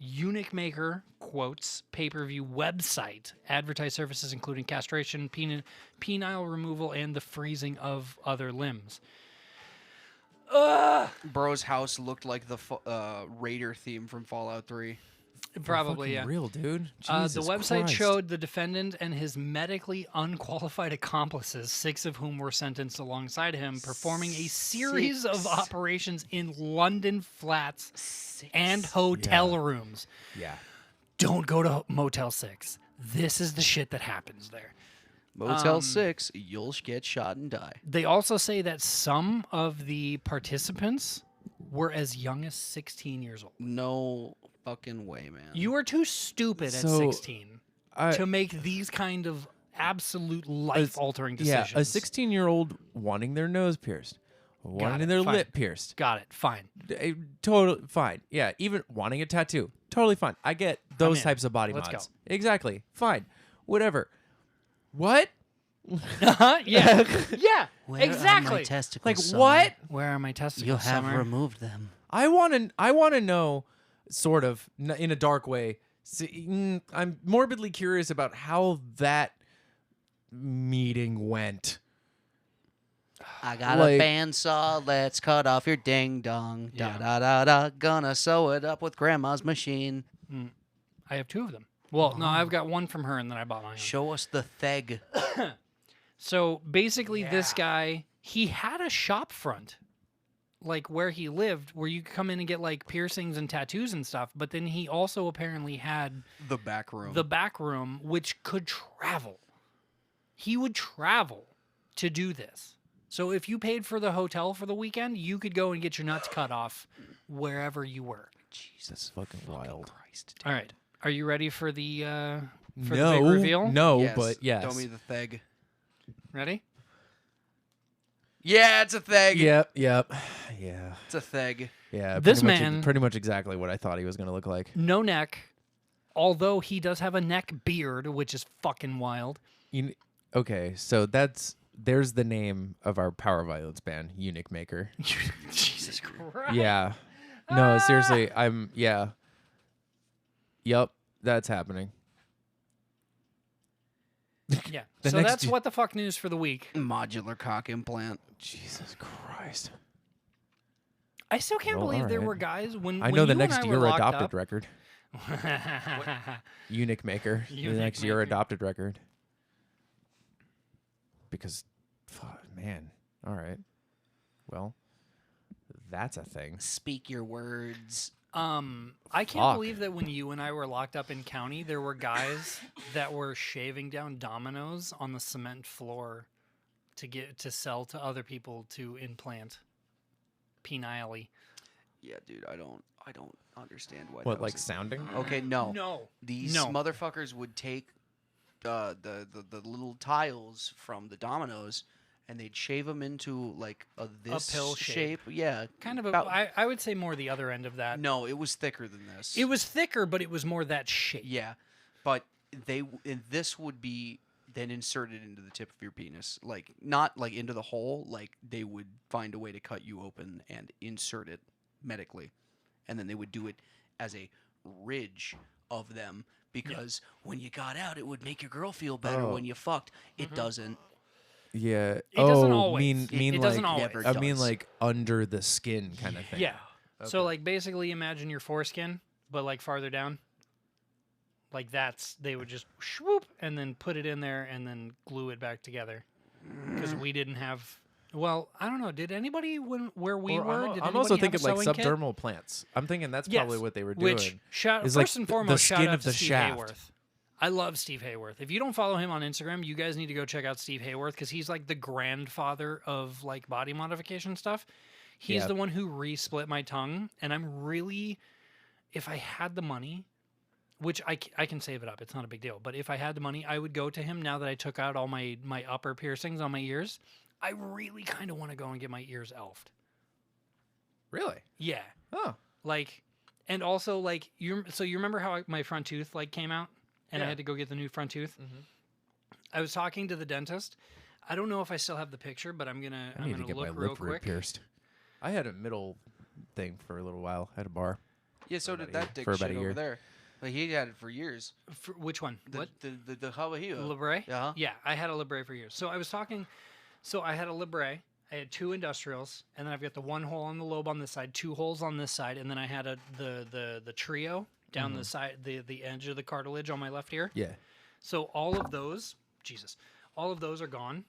eunuch maker, quotes, pay-per-view website advertised services including castration, penile removal, and the freezing of other limbs. Bro's house looked like the Raider theme from Fallout 3. Probably, Fucking yeah. real, dude. The Jesus website Christ. showed the defendant and his medically unqualified accomplices, 6 of whom were sentenced alongside him, performing a series of operations in London flats and hotel rooms. Yeah. Don't go to Motel 6. This is the shit that happens there. Motel 6, you'll get shot and die. They also say that some of the participants were as young as 16 years old. No fucking way, man. You are too stupid at So, 16 I- to make these kind of absolute life-altering Yeah, decisions. a 16-year-old wanting their nose pierced, wanting it, their fine. lip pierced. Got it. Fine. Totally fine. Yeah, even wanting a tattoo. Totally fine. I get those in. types of body Let's mods. go. Exactly. Fine. Whatever. What? yeah. Yeah. Where Are exactly. my testicles, Like Summer? what? Where are my testicles? You have Summer? removed them. I want to know, sort of, in a dark way. I'm morbidly curious about how that meeting went. I got Like- a bandsaw. Let's cut off your ding dong. Da da da da. Gonna sew it up with grandma's machine. I have 2 of them. Well, no, I've got one from her, and then I bought my own. Show us the theg. So basically, this guy, he had a shop front, like where he lived, where you could come in and get like piercings and tattoos and stuff. But then he also apparently had The back room. the back room, which could travel. He would travel to do this. So if you paid for the hotel for the weekend, you could go and get your nuts cut off wherever you were. That's fucking wild. Christ. All right, are you ready for the big No, reveal? no, Yes. but yes. Show me the theg. Ready? Yeah, it's a theg. Yep, yeah. It's a theg. Yeah, This pretty man- much, pretty much exactly what I thought he was going to look like. No neck, although he does have a neck beard, which is fucking wild. Okay, so that's there's the name of our power violence band, Eunuch Maker. Jesus Christ. Yeah. No, seriously, yeah. Yup, that's happening. Yeah. The So next that's what the fuck news for the week. Modular cock implant. Jesus Christ. I still can't Well, believe there alright. were guys when I when know the you and next I were Your locked Adopted up- record. Eunuch Maker. The Eunuch next Your Maker. Adopted record. Because, fuck, man. All right. Well, that's a thing. Speak your words. I can't Fuck. believe that when you and I were locked up in county, there were guys that were shaving down dominoes on the cement floor to sell to other people to implant penile. Yeah, dude, I don't understand why. What, that was like a- sounding? Okay, no. No. These No. motherfuckers would take the little tiles from the dominoes and they'd shave them into like this pill shape. Yeah, Kind of about- I would say more the other end of that. No, it was thicker than this. It was thicker, but it was more that shape. Yeah, but and this would be then inserted into the tip of your penis, like not like into the hole. Like they would find a way to cut you open and insert it medically, and then they would do it as a ridge of them because when you got out, it would make your girl feel better Oh. when you fucked. It doesn't. Yeah. It doesn't oh, always. mean It like doesn't always. never I mean does. like under the skin kind of thing. Yeah. So like basically imagine your foreskin, but like farther down. Like they would just swoop and then put it in there and then glue it back together. Because we didn't have. Well, I don't know. Did anybody where we Or were? I'm, Did I'm also anybody have thinking a like sewing kit? subdermal plants. I'm thinking that's probably Yes, what they were doing. Which is first like and the foremost, skin shout out of the to Steve shaft. Hayworth. I love Steve Hayworth. If you don't follow him on Instagram, you guys need to go check out Steve Hayworth because he's like the grandfather of like body modification stuff. He's Yeah. the one who re-split my tongue, and I'm really, if I had the money, which I can save it up, it's not a big deal. But if I had the money, I would go to him now that I took out all my upper piercings on my ears. I really kind of want to go and get my ears elfed. Really? Yeah, Oh. like, and also like you remember how my front tooth like came out and I Yeah. had to go get the new front tooth. Mhm. I was talking to the dentist. I don't know if I still have the picture, but I'm I gonna need to get my look real lip root quick. pierced. I had a middle thing for a little while. I had a bar. Yeah, so about did a year- that dick for about shit a over year. there. Like he had it for years. For, which one? What? The how about you? Libre? Yeah. Yeah, I had a Libre for years. So I was talking. So I had a Libre. I had 2 industrials, and then I've got the 1 hole on the lobe on this side, 2 holes on this side, and then I had the trio down the side, the edge of the cartilage on my left ear. Yeah. So all of those, Jesus, all of those are gone,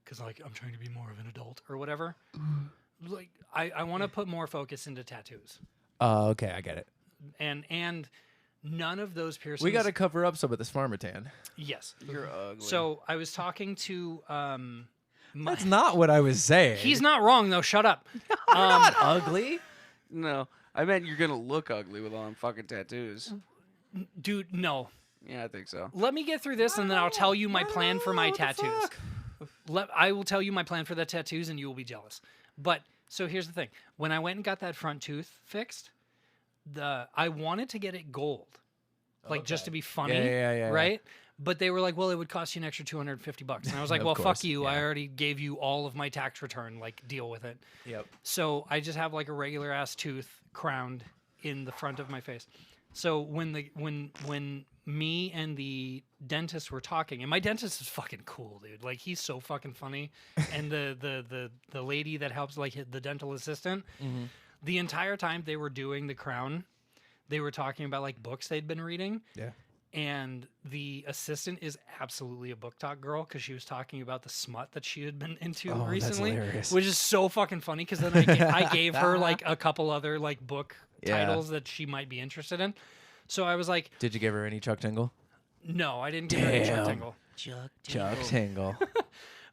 because like I'm trying to be more of an adult or whatever. Like I want to put more focus into tattoos, Okay, I get it. and none of those piercings. We got to cover up some of this pharmatan. Yes. You're ugly. So I was talking to That's not what I was saying. He's not wrong though. Shut up. not ugly. no, I meant you're gonna look ugly with all them fucking tattoos. Dude, no. Yeah, I think so. Let me get through this and then I'll tell you my plan for my tattoos. I will tell you my plan for the tattoos and you will be jealous. But so here's the thing. When I went and got that front tooth fixed, I wanted to get it gold. Like just to be funny, Yeah. right? But they were like, "Well, it would cost you an extra $250." And I was like, Of "Well, course, fuck you. I yeah. already gave you all of my tax return. Like, deal with it." Yep. So I just have like a regular ass tooth crowned in the front of my face. So when me and the dentist were talking, and my dentist is fucking cool, dude. Like he's so fucking funny. And the lady that helps, like the dental assistant, the entire time they were doing the crown, they were talking about like books they'd been reading. Yeah. And the assistant is absolutely a book talk girl because she was talking about the smut that she had been into Oh, that's recently, hilarious. which is so fucking funny. Because then I gave her like a couple other like book Yeah. titles that she might be interested in. So I was like, Did you give her any Chuck Tingle? no, I didn't give her any Chuck Damn. Tingle. Chuck Tingle.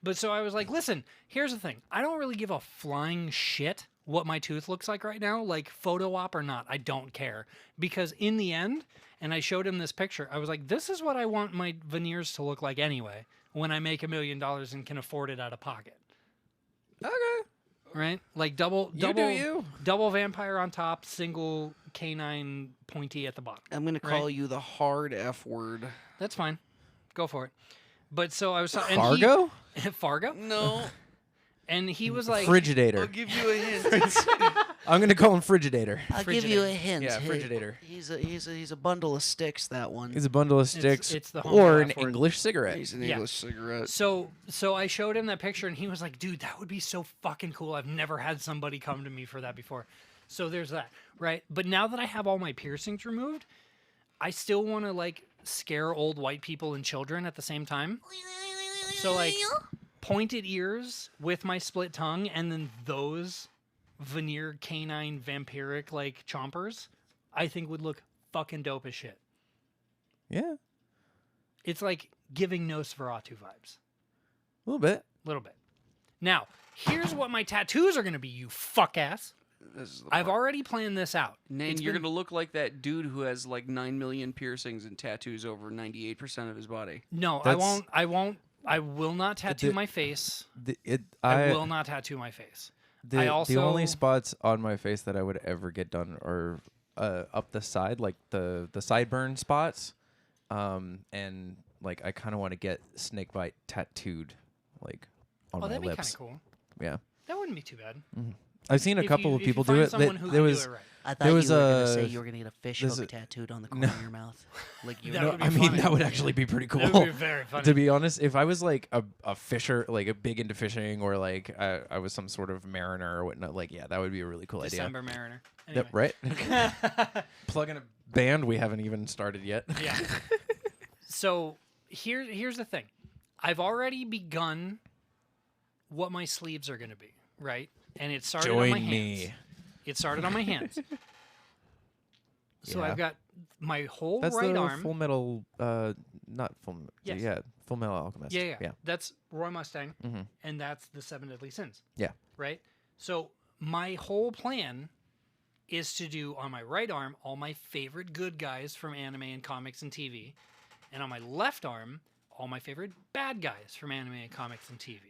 But so I was like, listen, here's the thing. I don't really give a flying shit what my tooth looks like right now, like photo op or not. I don't care. Because in the end, and I showed him this picture, I was like, this is what I want my veneers to look like anyway when I make $1 million and can afford it out of pocket. Okay. Right? Like double You do you. double vampire on top, single canine pointy at the bottom. I'm gonna call you the hard F word. That's fine. Go for it. But so I was and Fargo? Fargo, No, and he was like, I'll Frigidator. give you a hint. I'm gonna call him Frigidator. I'll give you a hint. Yeah, Hey, Frigidator. He's a bundle of sticks. That one. He's a bundle of sticks it's the or home an laugh word. English cigarette. He's an Yeah. English cigarette. So I showed him that picture, and he was like, "Dude, that would be so fucking cool. I've never had somebody come to me for that before." So there's that, right? But now that I have all my piercings removed, I still want to like scare old white people and children at the same time. So like pointed ears with my split tongue, and then those veneer canine vampiric like chompers, I think would look fucking dope as shit. Yeah, It's like giving Nosferatu vibes. a little bit. A little bit. Now, here's what my tattoos are going to be, you fuck ass. This is the I've already planned this out. Nate, It's you're been- gonna look like that dude who has like 9 million piercings and tattoos over 98% of his body. No, That's- I will not tattoo The- my face. I I will not tattoo my face. The, I the only also- spots on my face that I would ever get done are up the side, like the sideburn spots, and like I kind of want to get snakebite tattooed, like on Oh, my that'd be kind lips. of cool. Yeah, That wouldn't be too bad. I've seen a If couple you- of if you people do find it. someone who There can was do it right. I thought There was you were gonna say a- you were gonna get a fish there's hook a- tattooed on the corner of your mouth, like you. That no, would be I mean funny. that would actually be pretty cool. That would be very funny. To be honest, if I was like a fisher, like a big into fishing, or like I was some sort of mariner or whatnot, like yeah, that would be a really cool idea. December Mariner. Yep, Anyway. right? Plug in a band we haven't even started yet. Yeah. So here's the thing. I've already begun what my sleeves are going to be, right? And it started on my Join hands. me. It started on my hands. So Yeah. I've got my whole That's right the arm. Full Metal, not Full. Yes. Yeah, Full Metal Alchemist. Yeah, yeah, yeah. That's Roy Mustang, Mhm. and that's the Seven Deadly Sins. Yeah. Right? So my whole plan is to do on my right arm all my favorite good guys from anime and comics and TV, and on my left arm all my favorite bad guys from anime and comics and TV.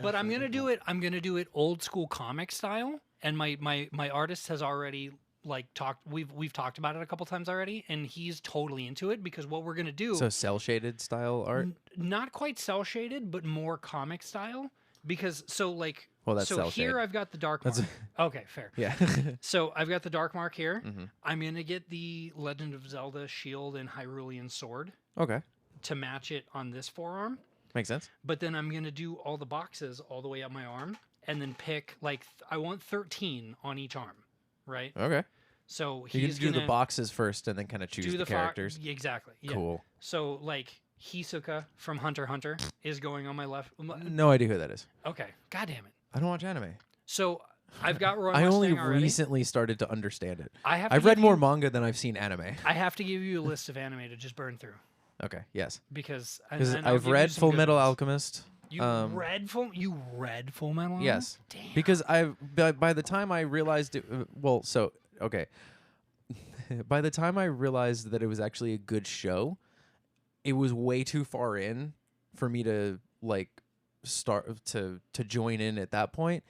But I'm gonna do it. I'm gonna do it old school comic style, and my artist has already like talked. We've talked about it a couple times already, and he's totally into it because what we're gonna do. So cell shaded style art. Not quite cell shaded, but more comic style. Because so like Well, that's so cell here shade. I've got the dark That's mark. Okay, fair. Yeah. So I've got the dark mark here. Mhm. I'm gonna get the Legend of Zelda shield and Hyrulean sword Okay, to match it on this forearm. makes sense. But then I'm gonna do all the boxes all the way up my arm, and then pick like I want 13 on each arm, right? Okay. So You he's can do gonna the boxes first and then kind of choose do the fo- characters. exactly. Yeah. Cool. So like Hisoka from Hunter x Hunter is going on my left. No idea who that is. Okay. God damn it. I don't watch anime. So I've got Roy I only Mustang already. recently started to understand it. I have. To I've read give more you- manga than I've seen anime. I have to give you a list of anime to just burn through Okay. Yes. because Because and I'll I've give you read some Full good Metal ones. Alchemist. You read Full Metal? Yes. Damn. Because by the time I realized it, okay. By the time I realized that it was actually a good show, it was way too far in for me to like start to join in at that point.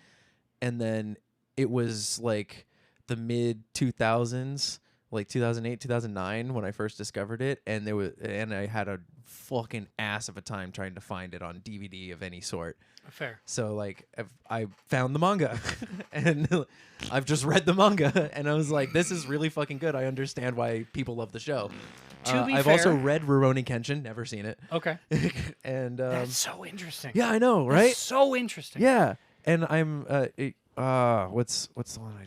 And then it was like the mid 2000s, like 2008, 2009 when I first discovered it, and I had a fucking ass of a time trying to find it on DVD of any sort. Fair. So like I found the manga and I've just read the manga and I was like, this is really fucking good. I understand why people love the show. To be I've fair- also read Rurouni Kenshin, never seen it. Okay. And That's so interesting. yeah, I know, That's right? so interesting. Yeah. And I'm what's the one I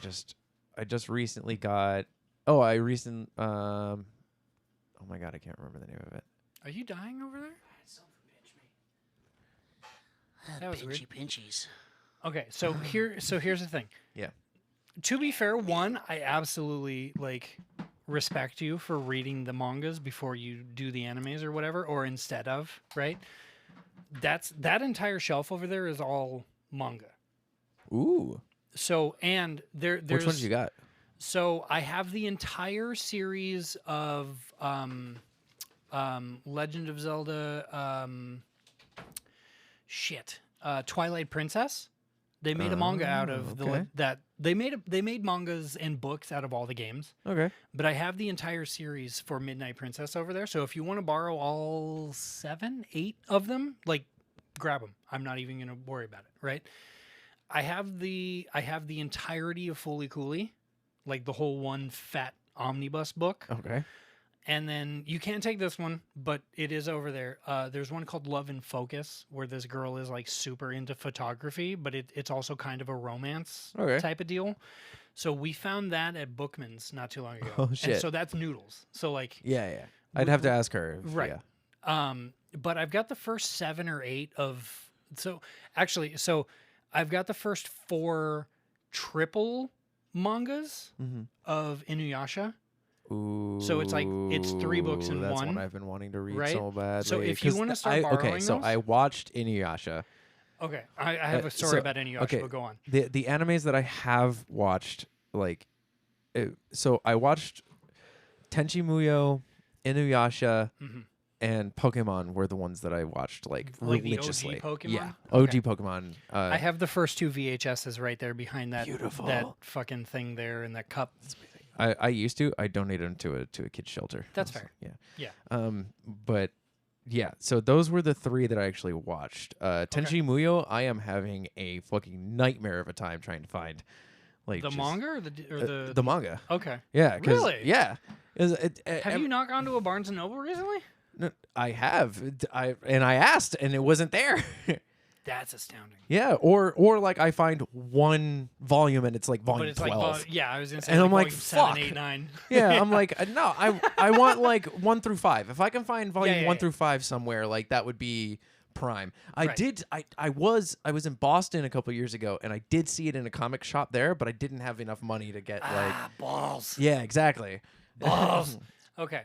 just recently got? Oh, oh my god, I can't remember the name of it. Are you dying over there? That was weird. Pinchies. Okay, so here's the thing. Yeah. To be fair, one, I absolutely like respect you for reading the mangas before you do the animes or whatever, or instead of, right? That entire shelf over there is all manga. Ooh. So and there's Which ones you got? So I have the entire series of Legend of Zelda, Twilight Princess, They made a manga out Oh, of okay. that. They made mangas and books out of all the games. Okay. But I have the entire series for Midnight Princess over there. So if you want to borrow all 7, 8 of them, like grab them. I'm not even gonna worry about it. Right? I have the entirety of Fooly Cooly, like the whole one fat omnibus book. Okay. And then you can't take this one, but it is over there. There's one called Love and Focus, where this girl is like super into photography, but it's also kind of a romance Okay. type of deal. So we found that at Bookman's not too long ago. Oh, And shit. so that's Noodles. So like, Yeah, yeah. I'd have to ask her. right. Yeah. But I've got the first 7 or 8 of so I've got the first 4 triple mangas Mhm. of Inuyasha. Ooh. So it's like- it's 3 books in that's one, I've been wanting to read right? so badly. So if you 'cause wanna start okay, borrowing so those- I watched Inuyasha. Okay, I have a story so- about Inuyasha, okay. but go on. The animes that I have watched, like, so I watched Tenchi Muyo, Inuyasha, Mhm. and Pokemon were the ones that I watched Like like the OG religiously. Pokemon? Yeah, Okay. OG Pokemon. I have the first 2 VHSs right there behind that Beautiful. that fucking thing there in that cup. I used to. I donated them to a kid's shelter. That's So, fair. Yeah. Yeah. But yeah, so those were the 3 that I actually watched. Tenchi Muyo, I am having a fucking nightmare of a time trying to find. Like The just- manga or the the manga. Okay. Yeah. 'Cause- Really? Yeah. Have you not gone to a Barnes and Noble recently? No, I have. I asked and it wasn't there. That's astounding. Yeah, or like I find one volume and it's like volume But it's 12. like yeah, I was gonna say And I'm like like, volume 7, fuck. 8, 9. Yeah, I'm like no, I want like 1 through 5. If I can find volume yeah, 1 yeah. through 5 somewhere, like that would be prime. Right. I was in Boston a couple years ago and I did see it in a comic shop there, but I didn't have enough money to get like balls. yeah, exactly. Balls. Okay.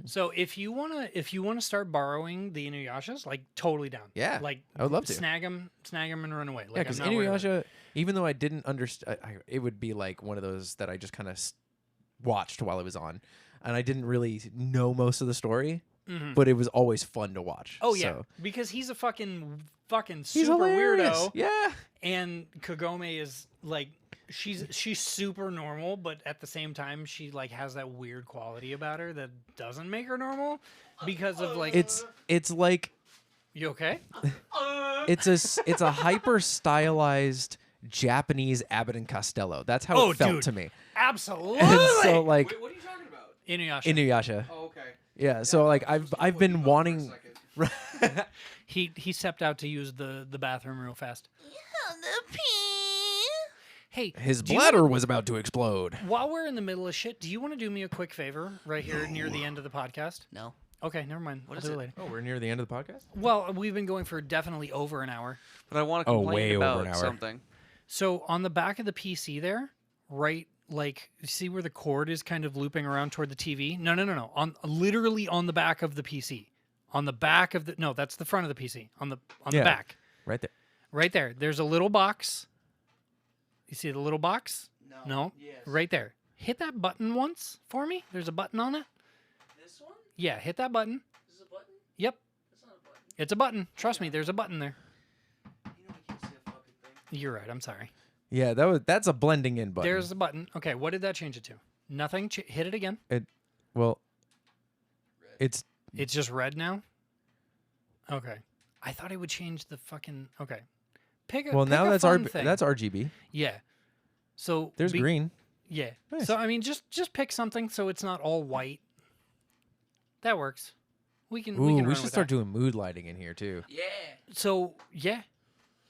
So if you wanna start borrowing the Inuyashas, like totally down. Yeah, Like I would love to. snag them and run away. Like, Yeah, because I'm not worried about it. Inuyasha, even though I didn't understand, it would be like one of those that I just kind of watched while it was on, and I didn't really know most of the story, Mhm. but it was always fun to watch. Oh yeah, so. because he's a fucking He's super hilarious. weirdo, Yeah, and Kagome is like she's super normal, but at the same time she like has that weird quality about her that doesn't make her normal because of like it's like you okay? it's a hyper stylized Japanese Abbott and Costello. That's how Oh, it felt dude. to me. Absolutely. And so like What are you talking about? Inuyasha. Inuyasha. Oh, okay. Yeah, so like I've been wanting. He stepped out to use the bathroom real fast. Hey, His do you bladder was about to explode. while we're in the middle of shit, do you want to do me a quick favor right here near the end of the podcast? No. Okay, never mind. I'll is do it it? later. Oh, we're near the end of the podcast. Well, we've been going for definitely over an hour. But I want to Oh, complain way over about an hour. something. So on the back of the PC there, right, like you see where the cord is kind of looping around toward the TV? No. On literally on the back of the PC. On the back of the no, that's the front of the PC. On the Yeah. back. Right there. Right there. There's a little box. You see the little box? No. Yes. Right there. Hit that button once for me. There's a button on it. This one? Yeah, hit that button. This is a button? Yep. That's not a button. It's a button. Trust me, there's a button there. You know I can't see a fucking thing. You're right. I'm sorry. Yeah, that's a blending in button. There's the button. Okay, what did that change it to? Nothing. Hit it again. well, it's It's just red now? Okay. I thought it would change the fucking okay. Pick a well pick now a that's fun thing. that's RGB. Yeah. So There's green. Yeah. Nice. So I mean just pick something so it's not all white. That works. We can Ooh, we run should with start that. doing mood lighting in here too. Yeah. So yeah.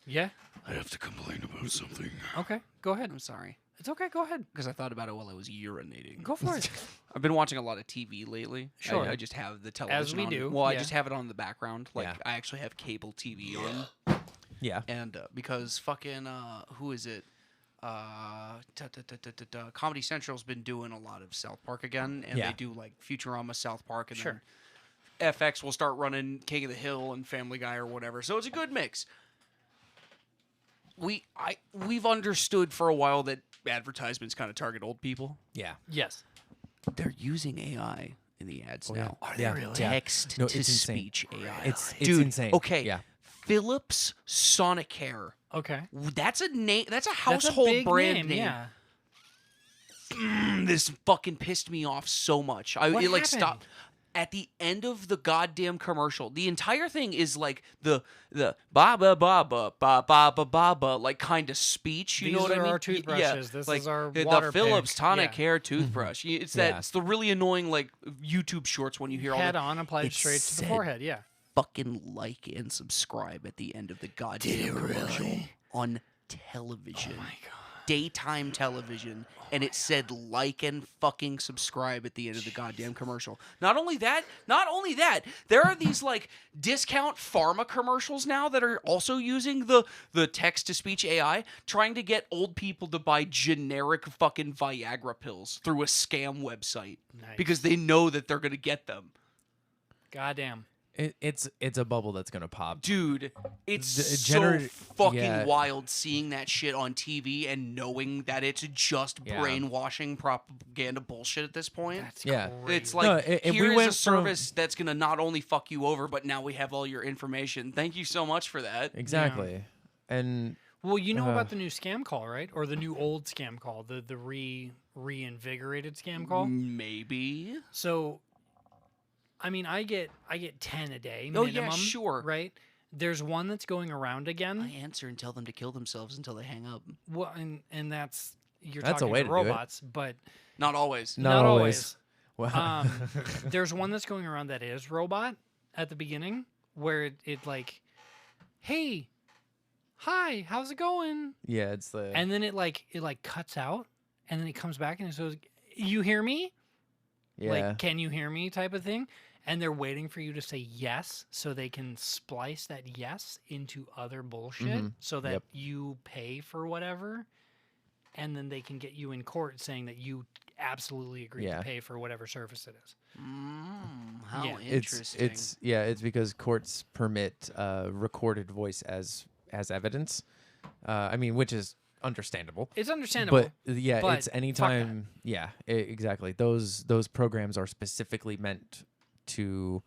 Yeah. I have to complain about something. Okay. Go ahead. I'm sorry. It's okay, go ahead. Because I thought about it while I was urinating. Go for it. I've been watching a lot of TV lately. Sure. I just have the television we on. do, Well, I yeah. just have it on the background. Like, Yeah. I actually have cable TV on. Yeah. And because fucking, who is it? Comedy Central's been doing a lot of South Park again. And Yeah. they do, like, Futurama, South Park. And Sure. then FX will start running King of the Hill and Family Guy or whatever. So it's a good mix. We've understood for a while that advertisements kind of target old people. Yeah. Yes. They're using AI in the ads Oh, yeah. now. Are they really? Yeah. Text No, to it's insane. speech AI. It's Dude, insane. Okay. Yeah. Philips Sonicare. Okay. That's a name. That's a That's a household big brand name. Yeah. This fucking pissed me off so much. What It like happened? stopped at the end of the goddamn commercial. The entire thing is like the ba ba ba ba ba ba ba ba ba like kind of speech. You These know what I are mean? our toothbrushes. This like is our the water Philips pick. Tonic Yeah. Hair toothbrush. It's that. Yeah. It's the really annoying like YouTube shorts when you hear all Head the on, applied it straight to the said forehead. Yeah. fucking like and subscribe at the end of the goddamn commercial on television. Oh my god. Daytime television, and it said like and fucking subscribe at the end of the goddamn commercial. Not only that, there are these like discount pharma commercials now that are also using the text to speech AI, trying to get old people to buy generic fucking Viagra pills through a scam website Nice. because they know that they're gonna get them. Goddamn. It's a bubble that's gonna pop. Dude, it's The so fucking yeah. wild seeing that shit on TV and knowing that it's just Yeah. brainwashing propaganda bullshit at this point. That's Yeah. crazy. It's like, No, if we here is went a service that's going to not only fuck you over, but now we have all your information. Thank you so much for that. Exactly. And Well, you know about the new scam call, right? Or the new old scam call, the reinvigorated scam call. Maybe. So, I mean, I get 10 a day Oh, minimum. yeah, sure. Right. There's one that's going around I again. answer and tell them to kill themselves until they hang up. Well, and that's you're That's a talking way to to do it. robots, but Not always. Not always. Well, There's one that's going around that is robot at the beginning, where it like, hey, hi, how's it going? yeah, it's the And then it cuts out, and then it comes back and it says, "You hear me? yeah. Like, can you hear me?" type of thing. And they're waiting for you to say yes, so they can splice that yes into other bullshit, Mhm. so that Yep. you pay for whatever, and then they can get you in court saying that you absolutely agreed Yeah. to pay for whatever service it is. How Yeah. interesting. it's because courts permit recorded voice as evidence. I mean, which is understandable. It's understandable. But yeah, but it's fuck anytime. Yeah, exactly. Those programs are specifically meant to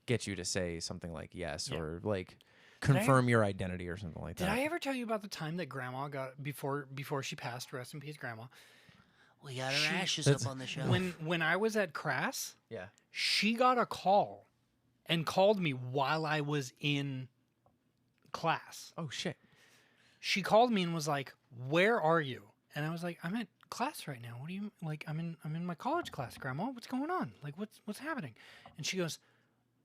get you to say something like yes Yeah. or like Did I- confirm your identity or something like Did that. I ever tell you about the time that Grandma got before she passed? Rest in peace, Grandma. We got our She- ashes That's- up on the shelf. When I was at Crass, Yeah. she got a call and called me while I was in class. Oh shit. She called me and was like, "Where are you?" And I was like, "I'm at class right now. What do you like? I'm in my college class, Grandma. What's going on? Like, what's happening?" And she goes,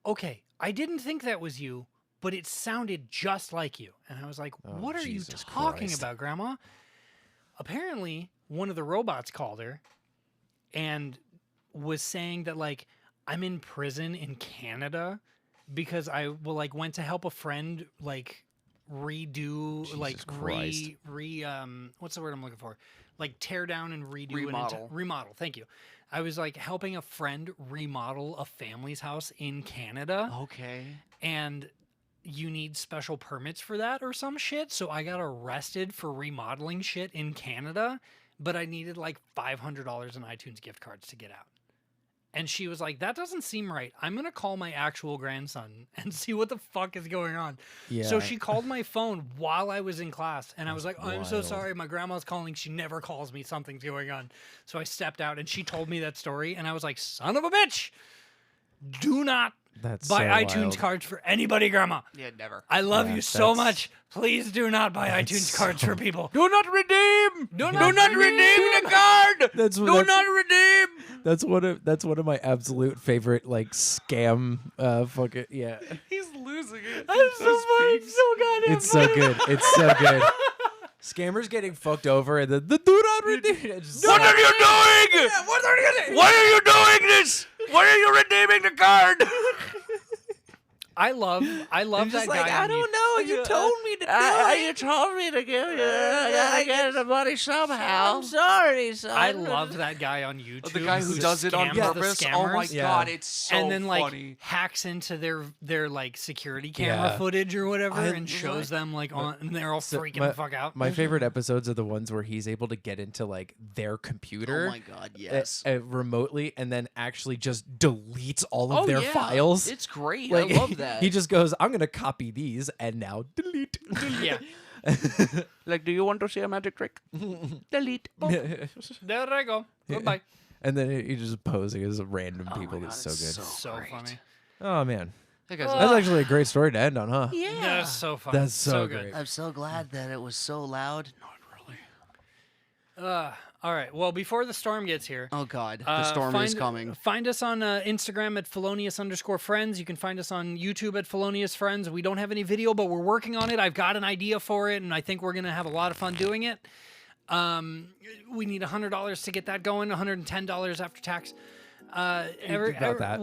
"Okay, I didn't think that was you, but it sounded just like you." And I was like, Oh, "What are Jesus you talking Christ. about, Grandma?" Apparently, one of the robots called her and was saying that like I'm in prison in Canada because I went to help a friend like redo Jesus Christ. what's the word I'm looking for? Like tear down and redo Remodel. remodel. Thank you. I was like helping a friend remodel a family's house in Canada, Okay. and you need special permits for that or some shit. So I got arrested for remodeling shit in Canada, but I needed like $500 in iTunes gift cards to get out. And she was like, "That doesn't seem right. I'm going to call my actual grandson and see what the fuck is going on." Yeah. So she called my phone while I was in class. And I was like, "I'm so wild. sorry. My grandma's calling. She never calls me. Something's going on." So I stepped out and she told me that story. And I was like, "Son of a bitch. Do not That's buy so iTunes wild. cards for anybody, Grandma. Yeah, never. I love Yeah, you so that's- much. Please do not buy iTunes cards for people. Do not redeem. Do not redeem the card. That's Do that's, not redeem. that's one of my absolute favorite like scam fucking yeah. He's losing it. I'm so funny. So goddamn It's so good. It's so good. Scammers getting fucked over and the do not redeem. It's just What like- are you doing? What are you doing? Why are you doing this? Why are you redeeming the card? I love I'm that just like, guy. I on don't know. You told me You told me to give you. I gotta get the money somehow. I'm sorry, son. I love that guy on YouTube. The guy who does it on scams the purpose. Oh my scammers. Yeah. god, it's so and then like funny. hacks into their like security camera Yeah. footage or whatever I and shows them like on and they're all freaking my- the fuck out. My favorite episodes are the ones where he's able to get into like their computer. Oh my god, yes. Remotely, and then actually just deletes all of Oh, their yeah. files. It's great. Like, I love that. He just goes, "I'm gonna copy these and now delete." Yeah. like, do you want to see a magic trick? Delete. There I go. Goodbye. And then he just posing as random people. God, That's so it's good. So funny. Oh man, That guy's that's actually a great story to end on, huh? yeah. That's so funny. That's so good. great. I'm so glad that it was so loud. All right. Well, before the storm gets here, Oh god, the storm is coming. Find us on Instagram at Felonious_friends. You can find us on YouTube at Felonious Friends. We don't have any video, but we're working on it. I've got an idea for it, and I think we're gonna have a lot of fun doing it. We need $100 to get that going. $110 after tax. About that.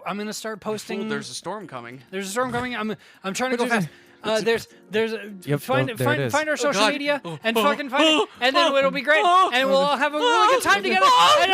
I'm gonna start posting. Fool, there's a storm coming. There's a storm coming. I'm trying to go fast. Yep, find oh, there it is. find our social God. media and fucking find it, and then it'll be great, and we'll all have a really good time together. And